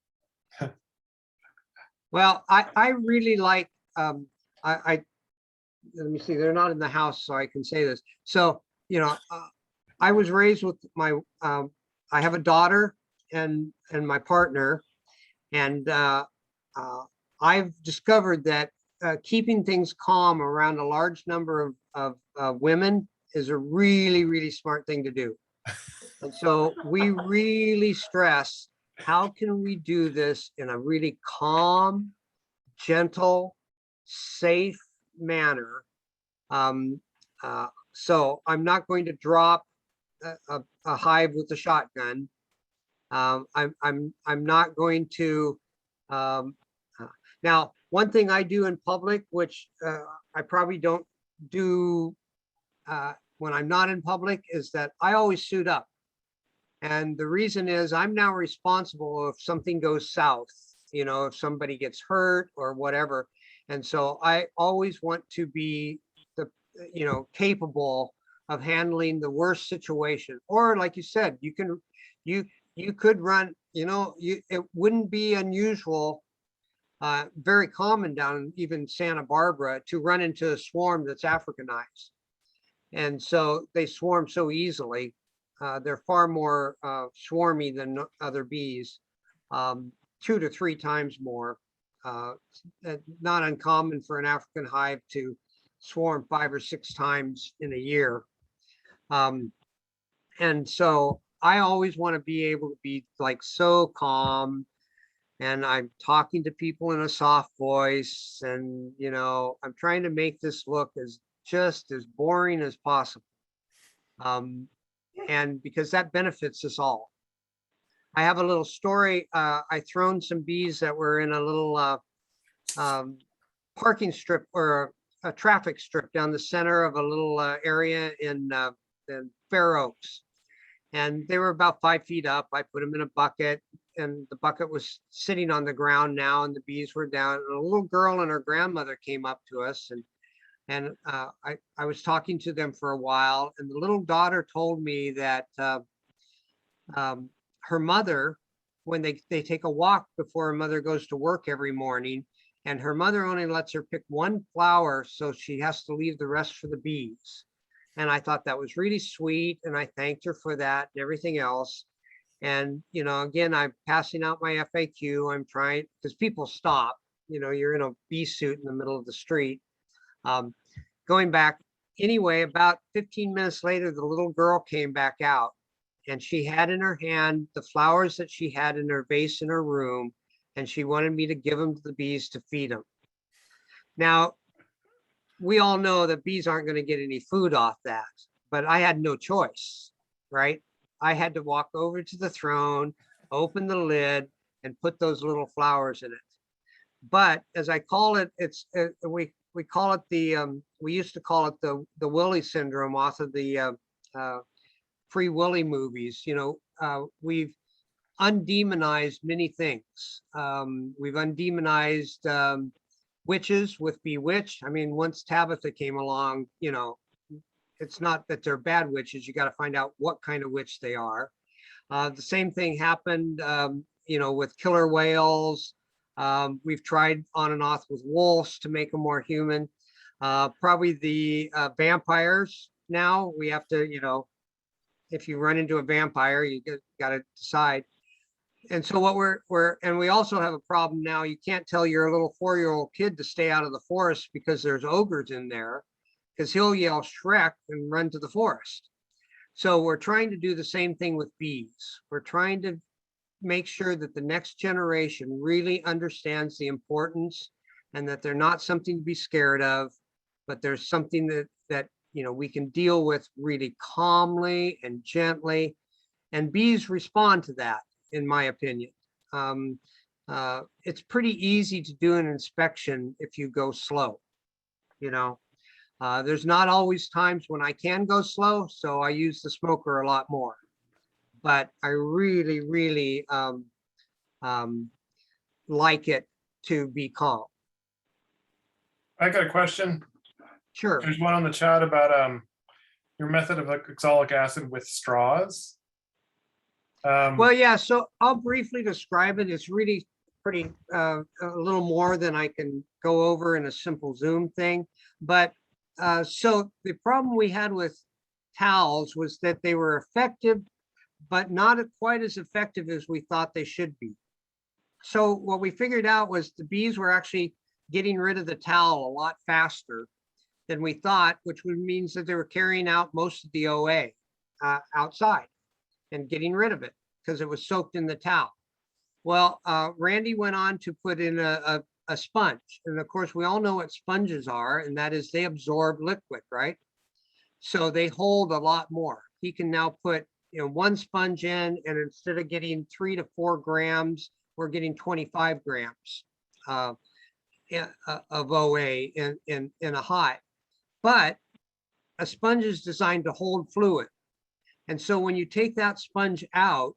Well, I really like, let me see, they're not in the house, so I can say this. So, you know, I was raised with my, I have a daughter and my partner, and I've discovered that keeping things calm around a large number of women is a really, really smart thing to do. And so we really stress, how can we do this in a really calm, gentle, safe manner? So I'm not going to drop a hive with a shotgun. I'm not going to, now, one thing I do in public, which I probably don't do when I'm not in public, is that I always suit up. And the reason is I'm now responsible if something goes south, you know, if somebody gets hurt or whatever. And so I always want to be capable of handling the worst situation. Or like you said, you could run, it wouldn't be unusual, very common down in Santa Barbara, to run into a swarm that's Africanized. And so they swarm so easily. They're far more swarmy than other bees, 2 to 3 times more. Not uncommon for an African hive to swarm 5 or 6 times in a year. And so I always want to be able to be like so calm, and I'm talking to people in a soft voice, and I'm trying to make this look as just as boring as possible. And because that benefits us all. I have a little story. I thrown some bees that were in a little parking strip or a traffic strip down the center of a little area in Fair Oaks. And they were about 5 feet up. I put them in a bucket, and the bucket was sitting on the ground now, and the bees were down. And a little girl and her grandmother came up to us, and I was talking to them for a while, and the little daughter told me that her mother, when they take a walk before her mother goes to work every morning, and her mother only lets her pick one flower, so she has to leave the rest for the bees. And I thought that was really sweet, and I thanked her for that and everything else. And again, I'm passing out my FAQ. I'm trying, because people stop. You're in a bee suit in the middle of the street. Going back anyway, about 15 minutes later, the little girl came back out, and she had in her hand the flowers that she had in her vase in her room, and she wanted me to give them to the bees to feed them. Now, we all know that bees aren't going to get any food off that, but I had no choice, right? I had to walk over to the throne, open the lid, and put those little flowers in it. But as I call it, we call it we used to call it the Willie syndrome off of the Free Willy movies. We've undemonized many things. We've undemonized witches with Bewitched. I mean, once Tabitha came along, it's not that they're bad witches. You got to find out what kind of witch they are. The same thing happened, with killer whales. We've tried on and off with wolves to make them more human. Probably the vampires now. We have to, if you run into a vampire, you got to decide. And so what and we also have a problem now. You can't tell your little 4-year-old kid to stay out of the forest because there's ogres in there, because he'll yell Shrek and run to the forest. So we're trying to do the same thing with bees. We're trying to make sure that the next generation really understands the importance, and that they're not something to be scared of, but there's something that we can deal with really calmly and gently. And bees respond to that, in my opinion. It's pretty easy to do an inspection if you go slow. There's not always times when I can go slow, so I use the smoker a lot more. But I really, really like it to be calm. I got a question. Sure. There's one on the chat about your method of oxalic acid with straws. Well, yeah, so I'll briefly describe it. It's really pretty, a little more than I can go over in a simple Zoom thing. But so the problem we had with towels was that they were effective, but not quite as effective as we thought they should be. So what we figured out was the bees were actually getting rid of the towel a lot faster than we thought, which means that they were carrying out most of the OA outside and getting rid of it because it was soaked in the towel. Well, Randy went on to put in a sponge. And of course, we all know what sponges are, and that is they absorb liquid, right? So they hold a lot more. He can now put one sponge in, and instead of getting 3 to 4 grams, we're getting 25 grams of OA in a hive. But a sponge is designed to hold fluid. And so when you take that sponge out,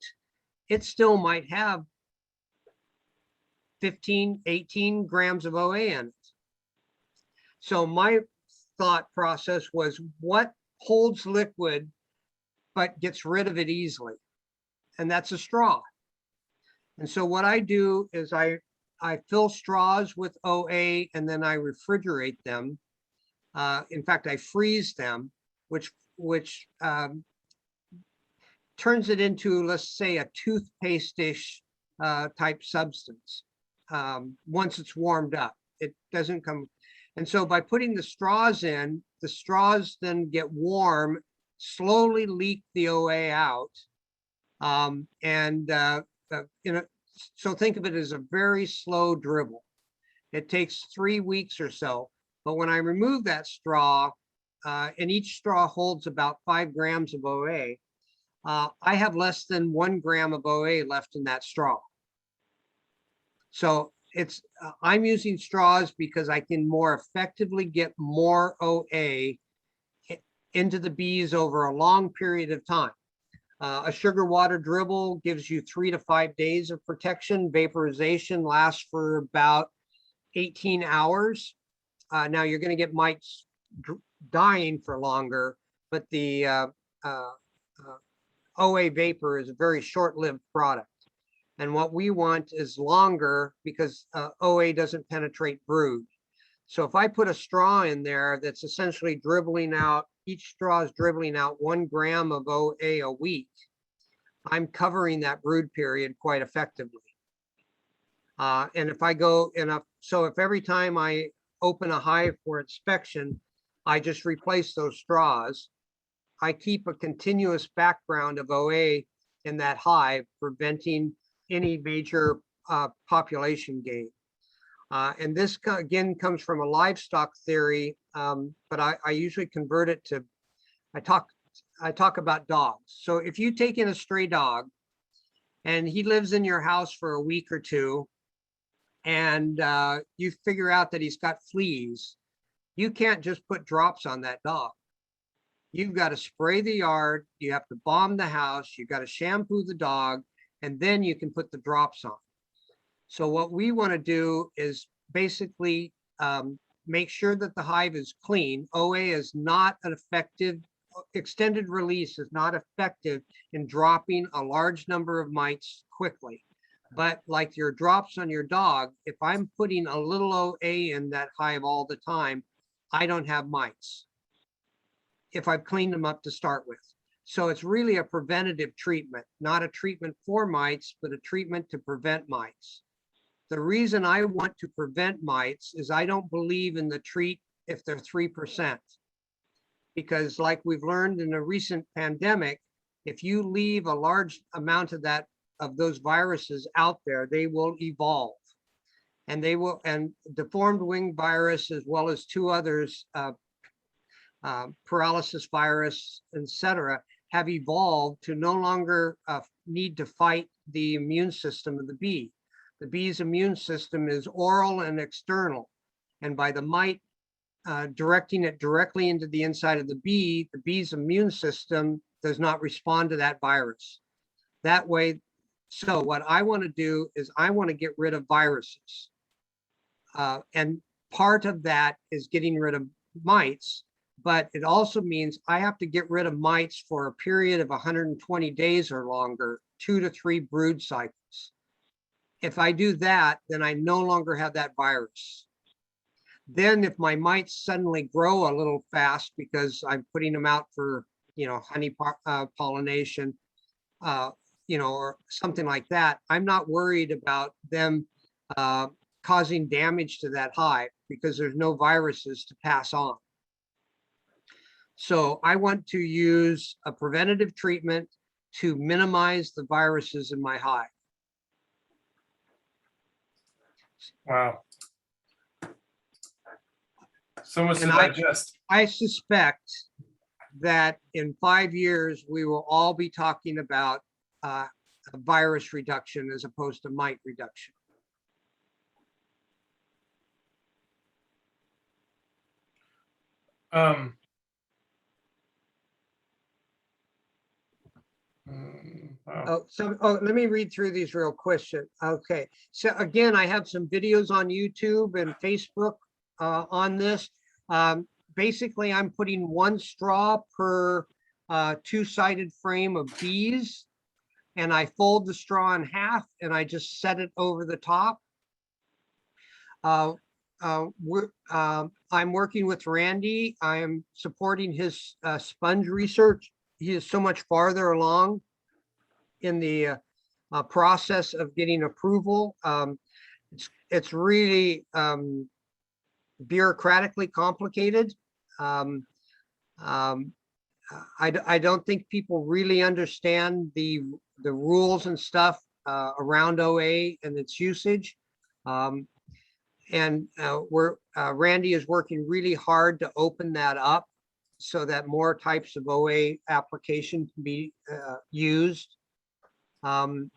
it still might have 15, 18 grams of OA in it. So my thought process was, what holds liquid but gets rid of it easily? And that's a straw. And so what I do is I fill straws with OA, and then I refrigerate them. In fact, I freeze them, which turns it into, let's say, a toothpaste-ish type substance. Once it's warmed up, it doesn't come. And so by putting the straws in, the straws then get warm, slowly leak the OA out, You know, so think of it as a very slow dribble. It takes 3 weeks or so, but when I remove that straw, and each straw holds about 5 grams of OA, I have less than 1 gram of OA left in that straw. So it's, I'm using straws because I can more effectively get more OA into the bees over a long period of time. A sugar water dribble gives you 3 to 5 days of protection. Vaporization lasts for about 18 hours. Now you're going to get mites dying for longer, but the OA vapor is a very short-lived product. And what we want is longer because OA doesn't penetrate brood. So if I put a straw in there that's essentially dribbling out, each straw is dribbling out 1 gram of OA a week, I'm covering that brood period quite effectively. And if I go so if every time I open a hive for inspection, I just replace those straws, I keep a continuous background of OA in that hive, preventing any major population gain. And this again comes from a livestock theory, but I usually convert it to, I talk about dogs. So if you take in a stray dog and he lives in your house for a week or two, and you figure out that he's got fleas, you can't just put drops on that dog. You've got to spray the yard, you have to bomb the house, you got to shampoo the dog, and then you can put the drops on. So what we want to do is basically make sure that the hive is clean. OA is not an effective, extended release is not effective in dropping a large number of mites quickly. But like your drops on your dog, if I'm putting a little OA in that hive all the time, I don't have mites if I've cleaned them up to start with. So it's really a preventative treatment, not a treatment for mites, but a treatment to prevent mites. The reason I want to prevent mites is I don't believe in the treat if they're 3%. Because like we've learned in a recent pandemic, if you leave a large amount of those viruses out there, they will evolve. And deformed wing virus, as well as 2 others, paralysis virus, etc., have evolved to no longer need to fight the immune system of the bee. The bee's immune system is oral and external. And by the mite directing it directly into the inside of the bee's immune system does not respond to that virus. That way, so what I want to do is I want to get rid of viruses. And part of that is getting rid of mites, but it also means I have to get rid of mites for a period of 120 days or longer, 2 to 3 brood cycles. If I do that, then I no longer have that virus. Then if my mites suddenly grow a little fast because I'm putting them out for, honey pollination, or something like that, I'm not worried about them causing damage to that hive because there's no viruses to pass on. So I want to use a preventative treatment to minimize the viruses in my hive. Wow. So much to And digest. I suspect that in 5 years, we will all be talking about a virus reduction as opposed to mite reduction. Wow. Let me read through these real quick. Okay, so again, I have some videos on YouTube and Facebook on this. Basically, I'm putting 1 straw per 2-sided frame of bees, and I fold the straw in half and I just set it over the top. I'm working with Randy. I am supporting his sponge research. He is so much farther along in the process of getting approval. It's really bureaucratically complicated. I don't think people really understand the the rules and stuff around OA and its usage. And Randy is working really hard to open that up so that more types of OA application can be used. And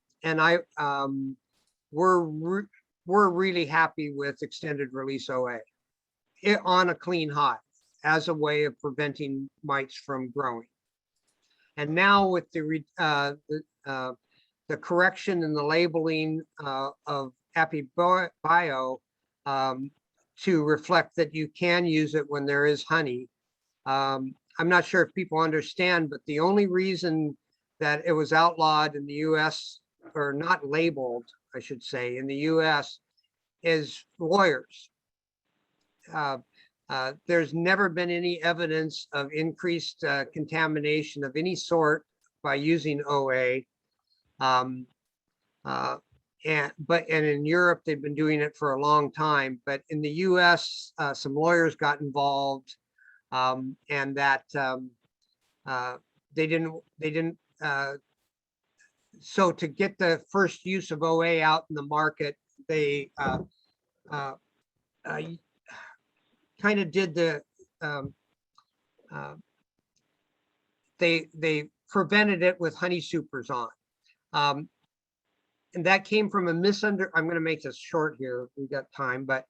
we're really happy with extended release OA on a clean hive as a way of preventing mites from growing. And now with the correction in the labeling of AppyBio to reflect that you can use it when there is honey. I'm not sure if people understand, but the only reason that it was outlawed in the US, or not labeled, I should say, in the US, is lawyers. There's never been any evidence of increased contamination of any sort by using OA. And in Europe, they've been doing it for a long time, but in the US, some lawyers got involved, and that they didn't. So to get the first use of OA out in the market, they kind of did the they prevented it with honey supers on. And that came from a I'm going to make this short here. We got time, but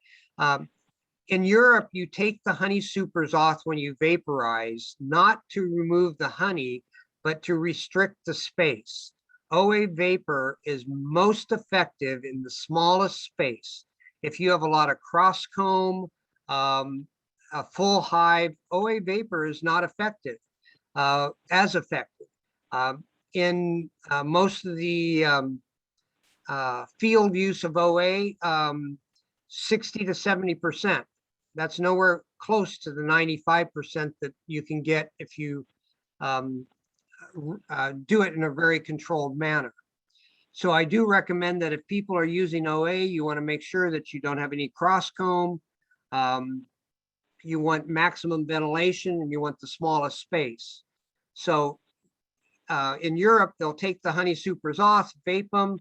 in Europe, you take the honey supers off when you vaporize, not to remove the honey, but to restrict the space. OA vapor is most effective in the smallest space. If you have a lot of cross comb, a full hive, OA vapor is not effective, as effective. In most of the field use of OA, 60 to 70%. That's nowhere close to the 95% that you can get if you do it in a very controlled manner. So I do recommend that if people are using OA, you want to make sure that you don't have any cross comb. You want maximum ventilation, and you want the smallest space. So in Europe, they'll take the honey supers off, vape them,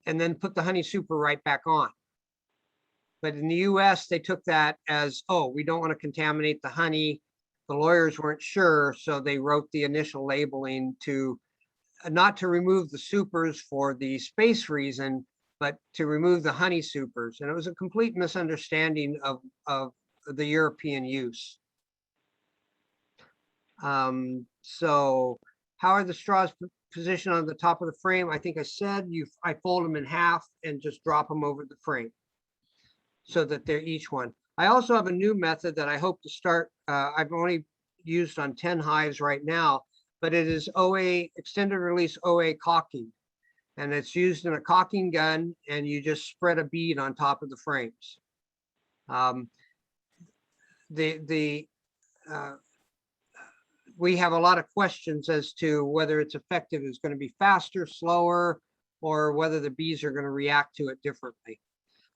and then put the honey super right back on. But in the US, they took that as, oh, we don't want to contaminate the honey. The lawyers weren't sure, so they wrote the initial labeling to not to remove the supers for the space reason, but to remove the honey supers. And it was a complete misunderstanding of the European use. So how are the straws positioned on the top of the frame? I think I said I fold them in half and just drop them over the frame so that they're each one. I also have a new method that I hope to start. I've only used on 10 hives right now, but it is OA, extended release OA caulking. And it's used in a caulking gun, and you just spread a bead on top of the frames. We have a lot of questions as to whether it's effective. Is going to be faster, slower, or whether the bees are going to react to it differently.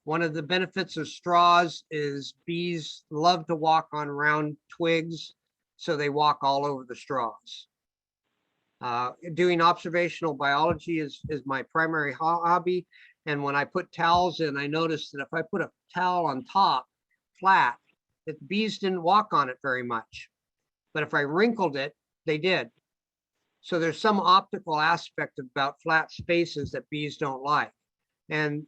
One of the benefits of straws is bees love to walk on round twigs, so they walk all over the straws. Doing observational biology is my primary hobby. And when I put towels in, I noticed that if I put a towel on top flat, that the bees didn't walk on it very much. But if I wrinkled it, they did. So there's some optical aspect about flat spaces that bees don't like. And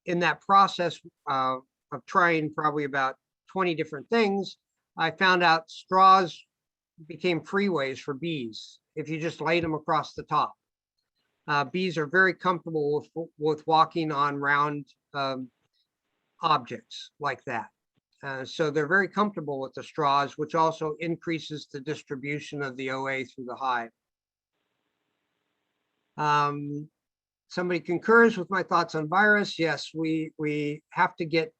in that process of trying probably about 20 different things, I found out straws became freeways for bees if you just laid them across the top. Bees are very comfortable with walking on round objects like that. So they're very comfortable with the straws, which also increases the distribution of the OA through the hive. Somebody concurs with my thoughts on virus. Yes, we have to get.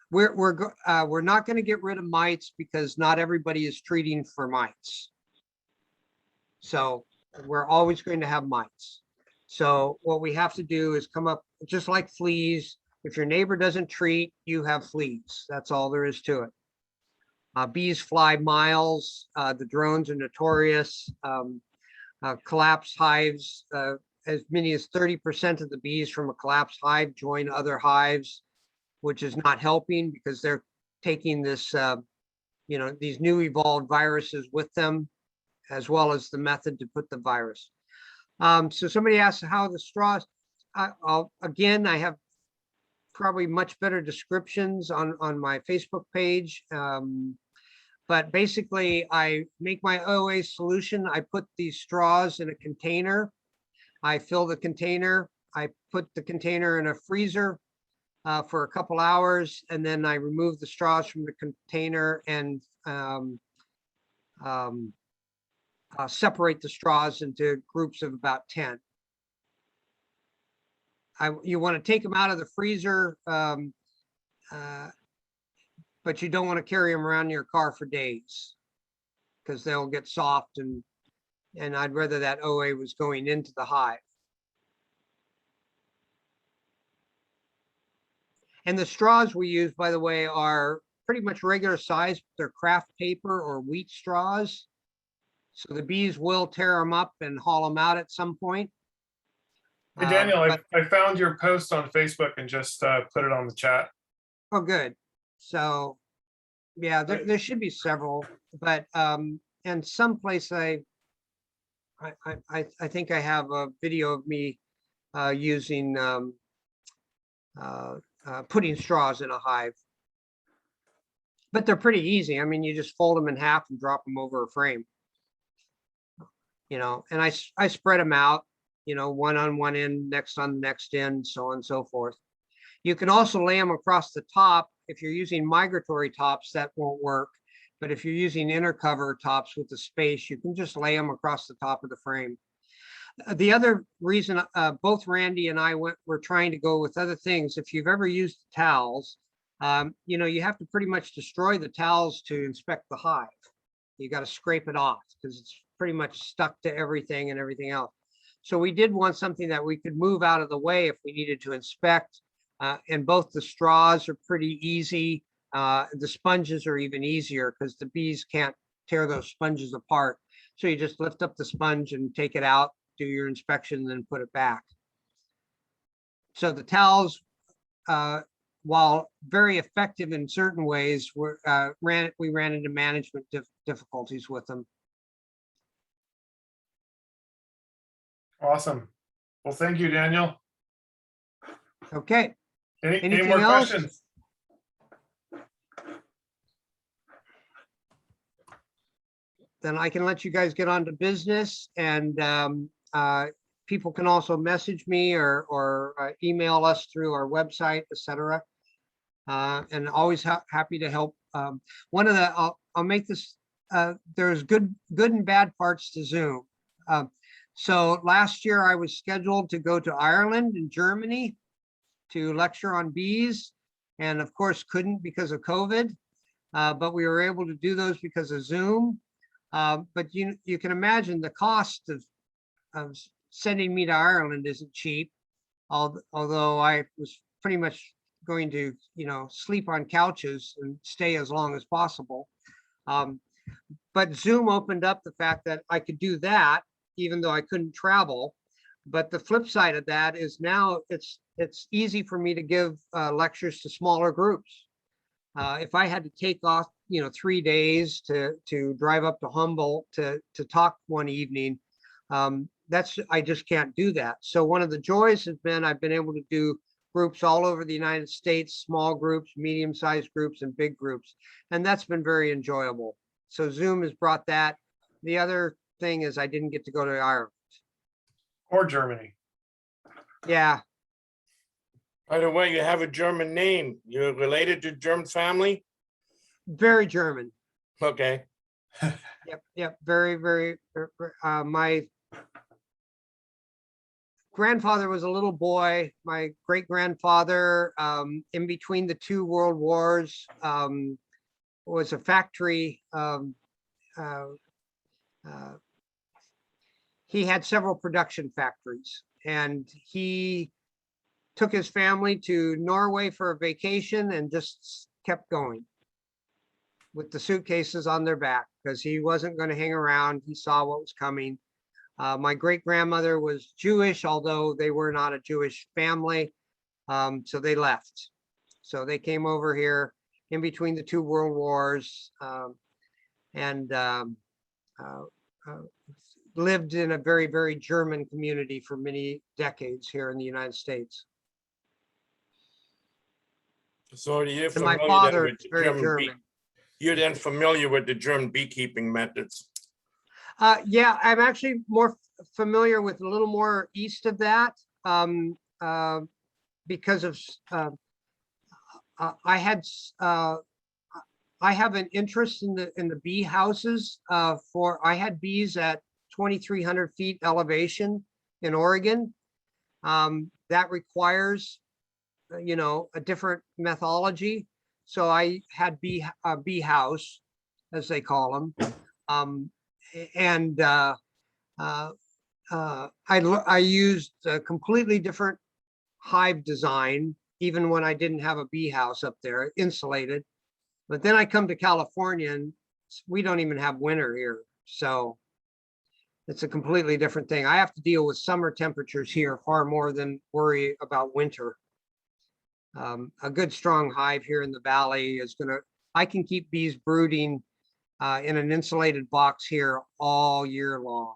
We're not going to get rid of mites because not everybody is treating for mites. So we're always going to have mites. So what we have to do is come up, just like fleas. If your neighbor doesn't treat, you have fleas. That's all there is to it. Bees fly miles. The drones are notorious. Collapsed hives, as many as 30% of the bees from a collapsed hive join other hives, which is not helping because they're taking this, these new evolved viruses with them, as well as the method to put the virus. So somebody asked how the straws, again, I have probably much better descriptions on my Facebook page. But basically I make my OA solution. I put these straws in a container. I fill the container. I put the container in a freezer for a couple hours, and then I remove the straws from the container and separate the straws into groups of about 10. You want to take them out of the freezer, but you don't want to carry them around in your car for days because they'll get soft, and I'd rather that OA was going into the hive. And the straws we use, by the way, are pretty much regular size. They're craft paper or wheat straws. So the bees will tear them up and haul them out at some point. Hey, Daniel, But- I found your post on Facebook and just put it on the chat. Oh, good. So, yeah, there should be several, but and someplace I think I have a video of me using putting straws in a hive. But they're pretty easy. I mean, you just fold them in half and drop them over a frame. And I spread them out, one on one end, next on the next end, so on and so forth. You can also lay them across the top. If you're using migratory tops, that won't work. But if you're using inner cover tops with the space, you can just lay them across the top of the frame. The other reason both Randy and I were trying to go with other things, if you've ever used towels, you have to pretty much destroy the towels to inspect the hive. You got to scrape it off because it's pretty much stuck to everything and everything else. So we did want something that we could move out of the way if we needed to inspect. And both the straws are pretty easy. The sponges are even easier because the bees can't tear those sponges apart. So you just lift up the sponge and take it out, do your inspection, and then put it back. So the towels, while very effective in certain ways, we ran into management difficulties with them. Awesome. Well, thank you, Daniel. Okay. Any Anything more else? questions? Then I can let you guys get on to business, and people can also message me or email us through our website, etc. And always happy to help. One of the I'll make this. There's good and bad parts to Zoom. So last year I was scheduled to go to Ireland and Germany to lecture on bees, and of course couldn't because of COVID. But we were able to do those because of Zoom. But you can imagine the cost of sending me to Ireland isn't cheap. Although I was pretty much going to, sleep on couches and stay as long as possible. But Zoom opened up the fact that I could do that, even though I couldn't travel. But the flip side of that is now it's easy for me to give lectures to smaller groups. If I had to take off, 3 days to drive up to Humboldt to talk one evening, I just can't do that. So one of the joys has been I've been able to do groups all over the United States, small groups, medium-sized groups, and big groups, and that's been very enjoyable. So Zoom has brought that. The other thing is I didn't get to go to Ireland. Or Germany. Yeah, By the way, you have a German name. You're related to German family? very German. Okay. Yep, very, very. My grandfather was a little boy. My great grandfather, in between the 2 world wars, was a factory. He had several production factories, and he took his family to Norway for a vacation and just kept going. with the suitcases on their back because he wasn't going to hang around. He saw what was coming. My great grandmother was Jewish, although they were not a Jewish family. So they left. So they came over here in between the two world wars and lived in a very, very German community for many decades here in the United States. So you're And my familiar then father with is the very German bee- German. You're then familiar with the German beekeeping methods. Yeah, I'm actually more familiar with a little more east of that because of I have an interest in the bee houses. I had bees at 2,300 feet elevation in Oregon. That requires, a different methodology. So I had a bee house, as they call them. I used a completely different hive design, even when I didn't have a bee house up there, insulated. But then I come to California and we don't even have winter here. So it's a completely different thing. I have to deal with summer temperatures here far more than worry about winter. A good strong hive here in the valley I can keep bees brooding in an insulated box here all year long.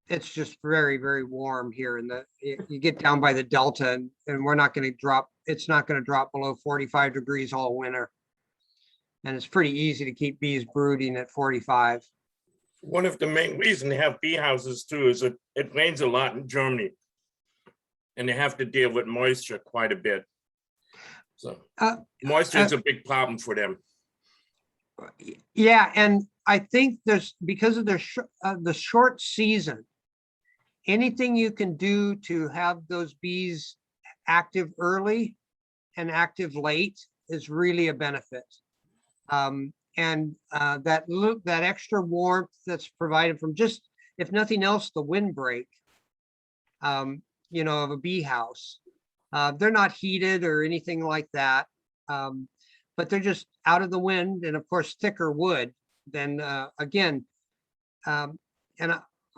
It's just very, very warm here you get down by the Delta and we're not going to drop, it's not going to drop below 45 degrees all winter. And it's pretty easy to keep bees brooding at 45. One of the main reasons they have bee houses too is that it rains a lot in Germany. And they have to deal with moisture quite a bit. So moisture is a big problem for them. Yeah, and I think because of the short season, anything you can do to have those bees active early and active late is really a benefit. That extra warmth that's provided from just, if nothing else, the windbreak, of a bee house. They're not heated or anything like that, but they're just out of the wind and of course thicker wood than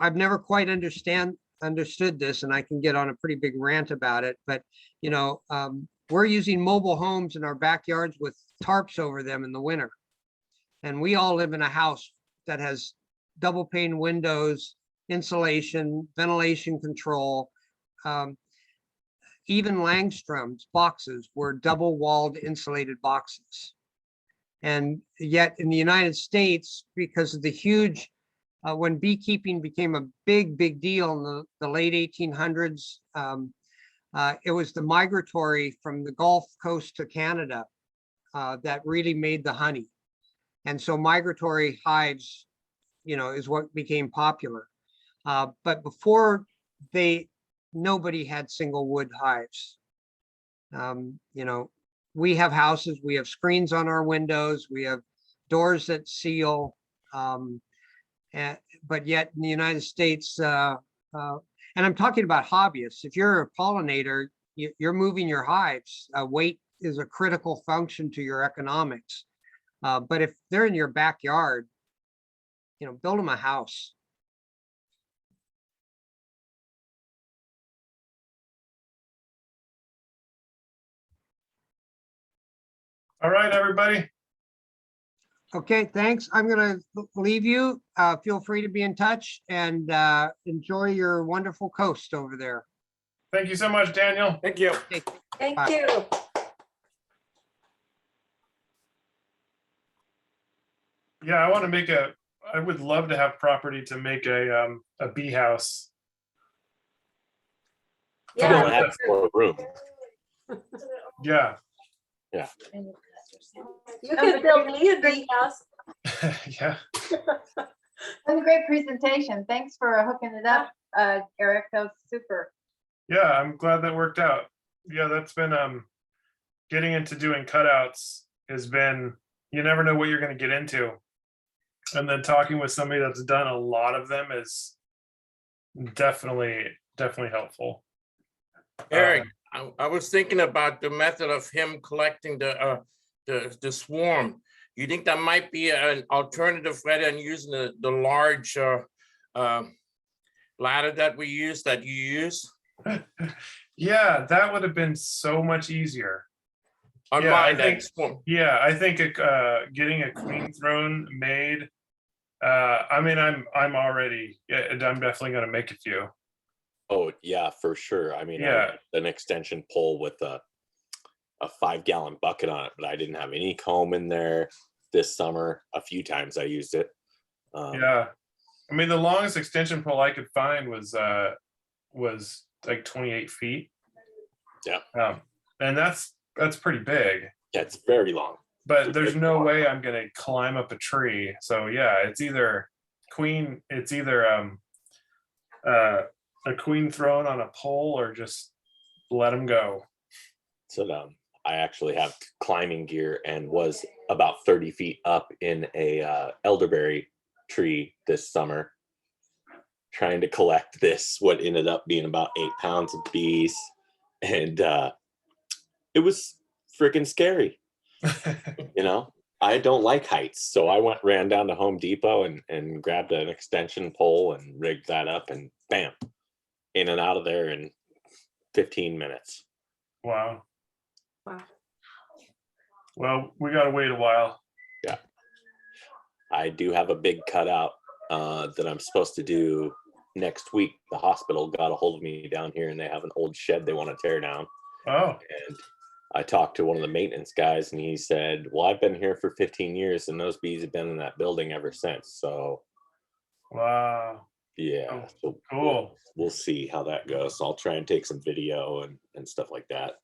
I've never quite understood this, and I can get on a pretty big rant about it, but we're using mobile homes in our backyards with tarps over them in the winter. And we all live in a house that has double pane windows, insulation, ventilation control. Even Langstrom's boxes were double walled insulated boxes. And yet in the United States, because of the huge, when beekeeping became a big, big deal in the late 1800s, it was the migratory from the Gulf Coast to Canada that really made the honey. And so migratory hives, is what became popular. But before nobody had single wood hives. We have houses, we have screens on our windows, we have doors that seal. But yet in the United States, and I'm talking about hobbyists, if you're a pollinator, you're moving your hives. Weight is a critical function to your economics. But if they're in your backyard, build them a house. All right, everybody. Okay, thanks. I'm gonna leave you. Feel free to be in touch and enjoy your wonderful coast over there. Thank you so much, Daniel. Thank you. Okay, Thank Bye. you. Yeah, I would love to have property to make a bee house. You Yeah, don't have more room. Yeah. you could build me a bee house. Yeah. That was a great presentation. Thanks for hooking it up, Eric. That was super. Yeah, I'm glad that worked out. Yeah, that's been getting into doing cutouts has been, you never know what you're going to get into. And then talking with somebody that's done a lot of them is definitely helpful. Eric, I was thinking about the method of him collecting the swarm. You think that might be an alternative rather than using the large ladder that we use, that you use? Yeah, that would have been so much easier. On Yeah, I mine, think- that swarm. Yeah, I think getting a queen throne made. I mean, I'm already. Yeah, I'm definitely gonna make a few. Oh, yeah, for sure. I mean, I Yeah. had an extension pole with a 5-gallon bucket on it, but I didn't have any comb in there this summer. A few times I used it. Yeah, I mean, the longest extension pole I could find was like 28 feet. Yeah. And that's pretty big. Yeah, it's very long. But there's no way I'm gonna climb up a tree. So yeah, it's either a queen throne on a pole or just let them go. So I actually have climbing gear and was about 30 feet up in a elderberry tree this summer, trying to collect what ended up being about 8 pounds of bees. And it was freaking scary. You know, I don't like heights. So I ran down to Home Depot and grabbed an extension pole and rigged that up, and bam, in and out of there in 15 minutes. Wow. Wow. Well, we gotta wait a while. Yeah. I do have a big cutout that I'm supposed to do next week. The hospital got a hold of me down here, and they have an old shed they want to tear down. Oh, And I talked to one of the maintenance guys, and he said, well, I've been here for 15 years, and those bees have been in that building ever since. So wow. yeah, so Cool. we'll see how that goes. So I'll try and take some video and stuff like that.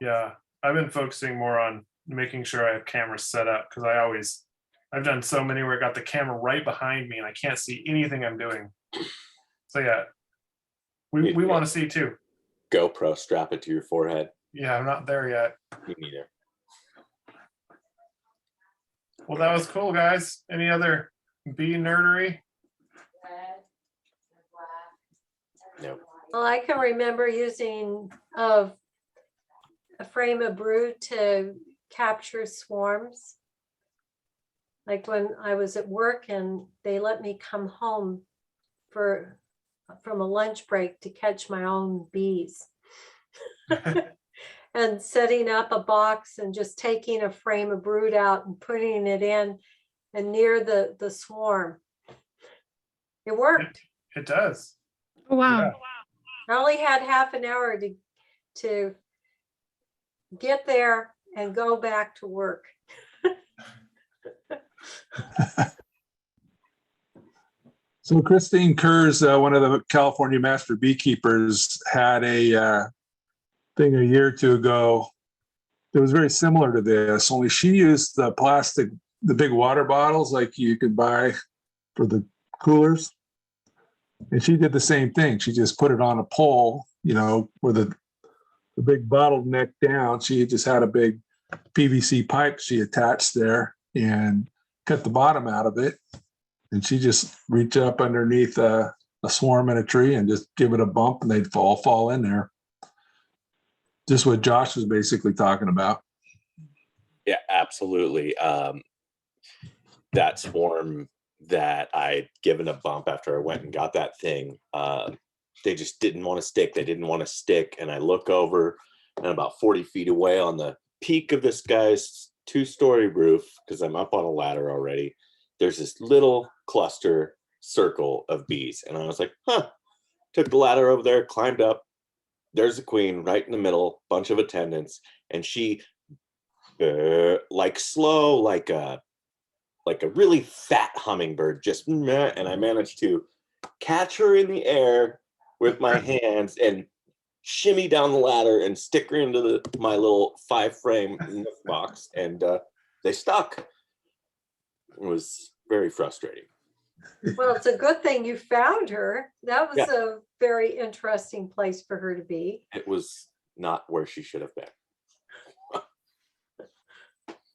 Yeah, I've been focusing more on making sure I have cameras set up because I've done so many where I got the camera right behind me and I can't see anything I'm doing. So yeah, we want to see too. GoPro, strap it to your forehead. Yeah, I'm not there yet. Me neither. Well, that was cool, guys. Any other bee nerdery? No. Well, I can remember using a frame of brood to capture swarms. Like when I was at work and they let me come home from a lunch break to catch my own bees. And setting up a box and just taking a frame of brood out and putting it in and near the swarm. It worked. It does. Oh, wow. Yeah. I only had half an hour to get there and go back to work. So Christine Kerr's, one of the California master beekeepers, had a thing a year or two ago that was very similar to this, only she used the plastic, the big water bottles like you could buy for the coolers. And she did the same thing. She just put it on a pole, you know, where the big bottle neck down. She just had a big PVC pipe she attached there and cut the bottom out of it. And she just reach up underneath a swarm in a tree and just give it a bump, and they'd fall in there. Just what Josh was basically talking about. Yeah, absolutely. That swarm that I'd given a bump after I went and got that thing, they just didn't want to stick. They didn't want to stick. And I look over, and about 40 feet away on the peak of this guy's 2-story roof, because I'm up on a ladder already, there's this little cluster circle of bees. And I was like, took the ladder over there, climbed up. There's a queen right in the middle, bunch of attendants. And she, like slow, like a really fat hummingbird, just, and I managed to catch her in the air with my hands and shimmy down the ladder and stick her into my little 5-frame box. And they stuck. It was very frustrating. Well, it's a good thing you found her. That was Yeah. a very interesting place for her to be. It was not where she should have been.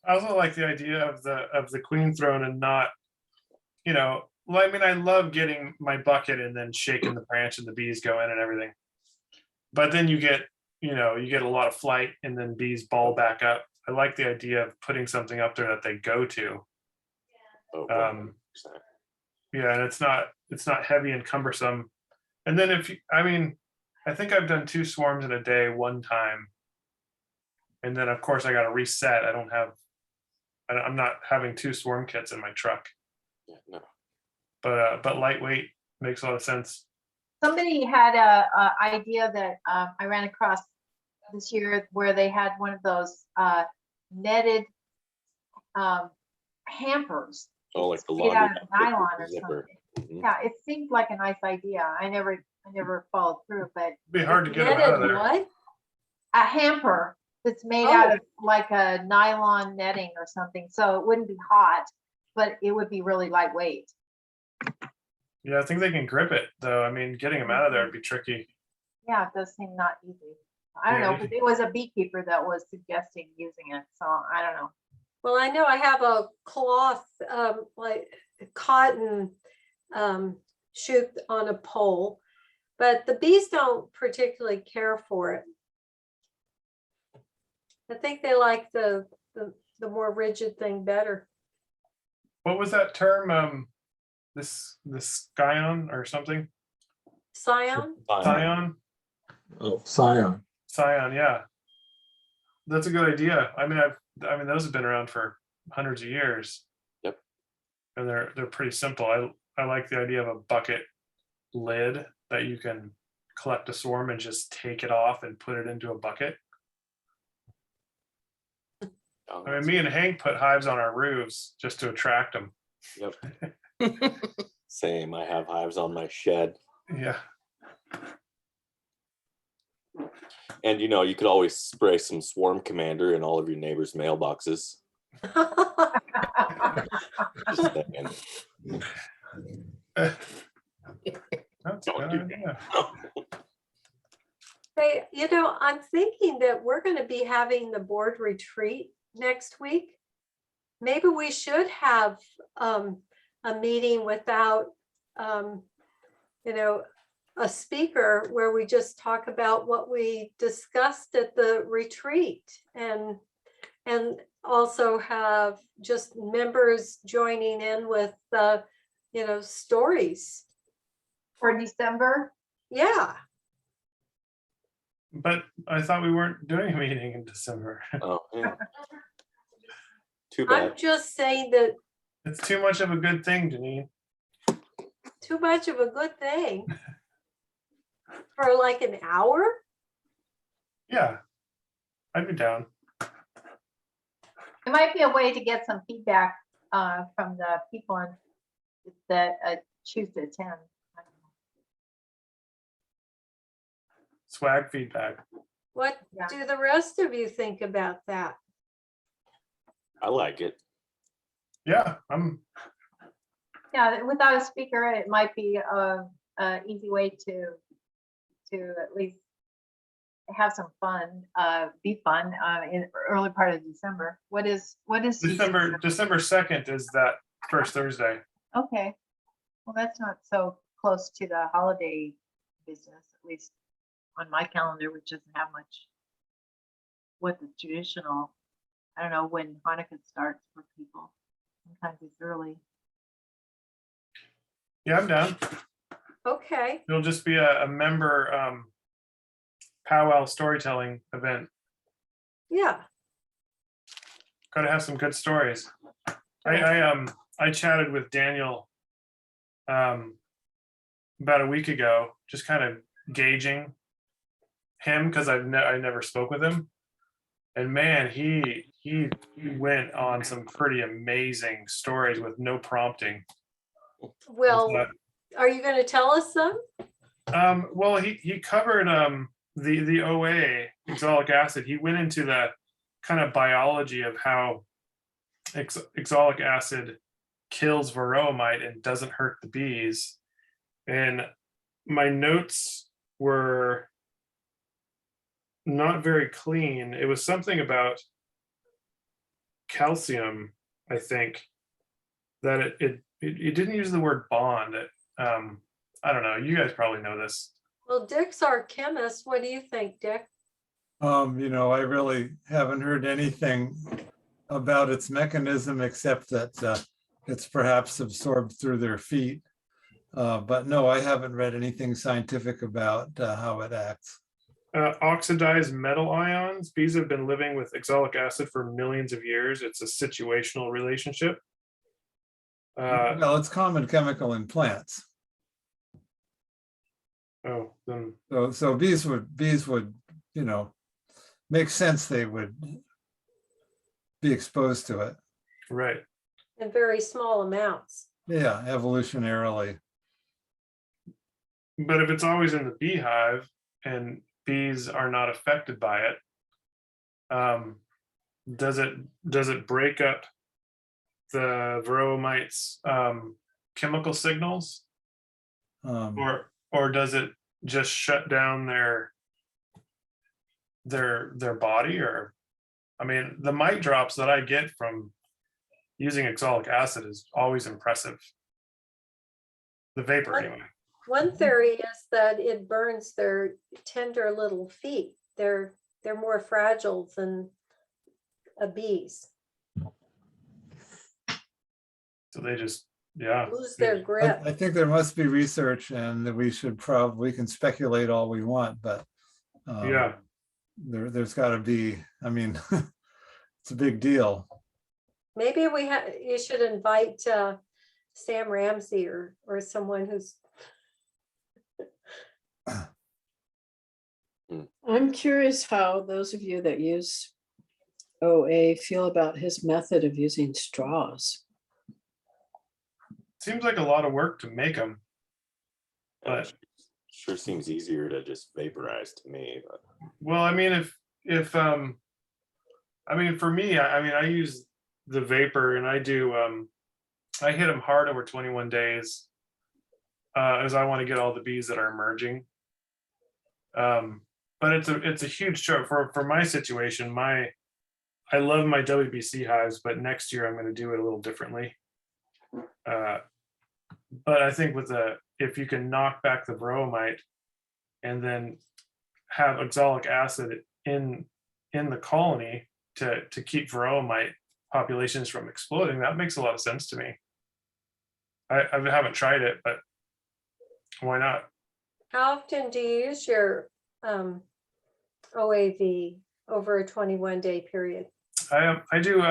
I also like the idea of the queen throne and not, you know, well, I mean, I love getting my bucket and then shaking the branch and the bees go in and everything. But then you get you get a lot of flight and then bees ball back up. I like the idea of putting something up there that they go to. Oh, Um, 100%. Yeah, and it's not heavy and cumbersome. And then I think I've done 2 swarms in a day one time. And then of course I got to reset. I'm not having 2 swarm kits in my truck. Yeah, no. But lightweight makes a lot of sense. Somebody had a idea that I ran across this year where they had one of those netted hampers. Oh, like the made laundry out of basket nylon with or the zipper. something. Mhm. Yeah, it seemed like a nice idea. I never followed through, but It'd be hard to get them out of Netted there. what? a hamper that's made out of like a nylon netting or something, so it wouldn't be hot, but it would be really lightweight. Yeah, I think they can grip it though. I mean, getting them out of there would be tricky. Yeah, it does seem not easy. I don't Yeah, know, but it was a beekeeper that was suggesting using it, so I don't know. Well, I know I have a cloth, like cotton shoot on a pole, but the bees don't particularly care for it. I think they like the more rigid thing better. What was that term? This scion or something? Scion? Scion? Oh, Scion. Scion, yeah. That's a good idea. I mean, those have been around for hundreds of years. Yep. And they're pretty simple. I like the idea of a bucket lid that you can collect a swarm and just take it off and put it into a bucket. Oh, I mean, me and Hank put hives on our roofs just to attract them. Yep. Same. I have hives on my shed. Yeah. And you could always spray some Swarm Commander in all of your neighbors' mailboxes. Just saying. That's a Don't good do idea. Hey, I'm thinking that we're going to be having the board retreat next week. Maybe we should have a meeting without, a speaker where we just talk about what we discussed at the retreat, and also have just members joining in with stories. For December, Yeah. But I thought we weren't doing a meeting in December. Oh, yeah. Too bad. I'm just saying that It's too much of a good thing, Janine. too much of a good thing for like an hour. Yeah, I'd be down. it might be a way to get some feedback from the people that choose to attend. I don't know. Swag feedback. What Yeah. do the rest of you think about that? I like it. Yeah, Yeah, without a speaker, it might be a easy way to at least have some fun, be fun in the early part of December. What is December 2nd is that first Thursday. Okay, well, that's not so close to the holiday business, at least on my calendar, which doesn't have much what the traditional, I don't know when Hanukkah starts for people. Sometimes it's early. Yeah, I'm down. Okay. It'll just be a member powwow storytelling event. Yeah. Got to have some good stories. I chatted with Daniel about a week ago, just kind of gauging him because I never spoke with him, and man, he went on some pretty amazing stories with no prompting. Well, are you going to tell us some? Well, he covered the OA, oxalic acid. He went into the kind of biology of how oxalic acid kills varroa mite and doesn't hurt the bees. And my notes were not very clean. It was something about calcium, I think, that it didn't use the word bond. I don't know. You guys probably know this. Well, Dick's our chemist. What do you think, Dick? I really haven't heard anything about its mechanism except that it's perhaps absorbed through their feet. But no, I haven't read anything scientific about how it acts. Oxidized metal ions. Bees have been living with oxalic acid for millions of years. It's a situational relationship. Well, it's common chemical in plants. Oh, then So bees would, make sense they would be exposed to it. right. In very small amounts. Yeah, evolutionarily. But if it's always in the beehive and bees are not affected by it, does it break up the varroa mites chemical signals, Um, or does it just shut down their body? Or I mean, the mite drops that I get from using oxalic acid is always impressive. The vapor anyway. One theory is that it burns their tender little feet. They're more fragile than a bee's. So they just, yeah. Lose their I grip. think there must be research and that we can speculate all we want, but Yeah. there's got to be, I mean, it's a big deal. Maybe you should invite Sam Ramsey or someone who's. I'm curious how those of you that use OA feel about his method of using straws. Seems like a lot of work to make them. But Sure seems easier to just vaporize to me. But well, I mean, if I mean, for me, I use the vapor and I do I hit them hard over 21 days as I want to get all the bees that are emerging. But it's a huge chore for my situation. I love my WBC hives, but next year I'm going to do it a little differently. But I think if you can knock back the varroa mite and then have oxalic acid in the colony to keep varroa mite populations from exploding, that makes a lot of sense to me. I haven't tried it, but why not? How often do you use your OAV over a 21-day period? I do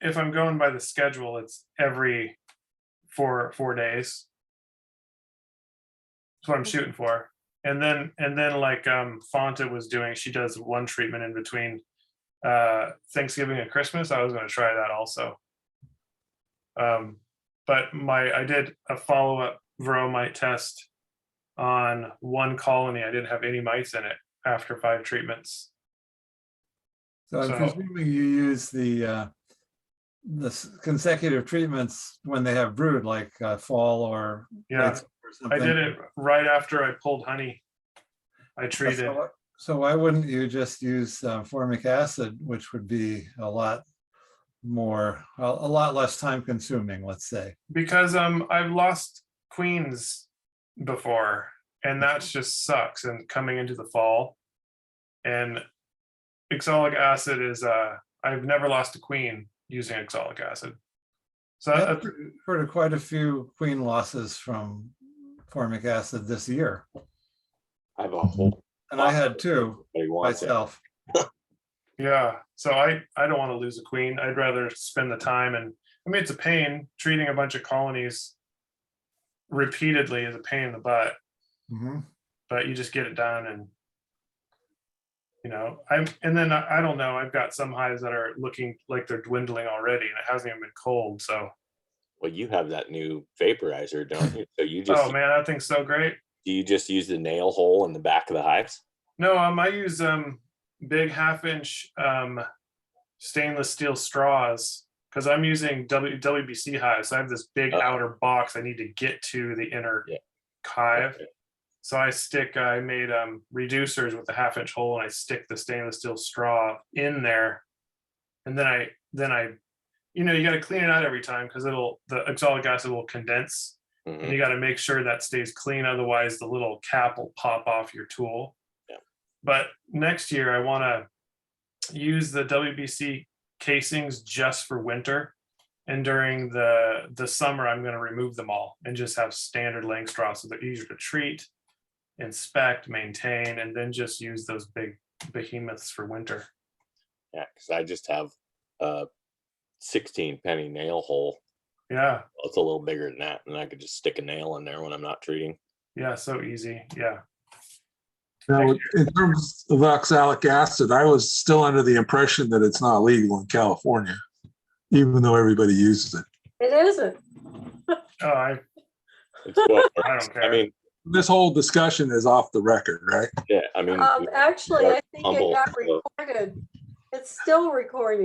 if I'm going by the schedule, it's every 4 days. That's what I'm shooting for. And then like Fonta was doing, she does one treatment in between Thanksgiving and Christmas. I was going to try that also. But I did a follow-up varroa mite test on one colony. I didn't have any mites in it after 5 treatments. So I'm presuming you use the consecutive treatments when they have brood, like fall or Yeah, late or something. I did it right after I pulled honey. I treated. So why wouldn't you just use formic acid, which would be a lot less time consuming, let's say? Because I've lost queens before, and that just sucks. And coming into the fall, and oxalic acid is I've never lost a queen using oxalic acid. So I've heard of quite a few queen losses from formic acid this year. I have a whole. And I had 2 myself. Yeah, so I don't want to lose a queen. I'd rather spend the time, and I mean, it's a pain. Treating a bunch of colonies repeatedly is a pain in the butt. Mm-hmm. But you just get it done, and I don't know. I've got some hives that are looking like they're dwindling already, and it hasn't even been cold. So, well, you have that new vaporizer, don't you? So you just oh man, that thing's so great. Do you just use the nail hole in the back of the hives? No, I use big 1/2-inch stainless steel straws because I'm using WBC hives. So I have this big outer box I need to get to the inner hive. Okay. So I made reducers with a 1/2-inch hole, and I stick the stainless steel straw in there. And then I you got to clean it out every time because the oxalic acid will condense. Mm-hmm. And you got to make sure that stays clean. Otherwise the little cap will pop off your tool. Yeah. But next year I want to use the WBC casings just for winter. And during the summer, I'm going to remove them all and just have standard laying straw so they're easier to treat, inspect, maintain, and then just use those big behemoths for winter. Yeah, because I just have a 16 penny nail hole. Yeah. It's a little bigger than that, and I could just stick a nail in there when I'm not treating. Yeah. So easy. Yeah. Now, in terms of oxalic acid, I was still under the impression that it's not legal in California, even though everybody uses it. It isn't. Oh, It's what I works. don't care. I mean, This whole discussion is off the record, right? yeah, I mean, Actually, I think it humble, got so- recorded. It's still recording.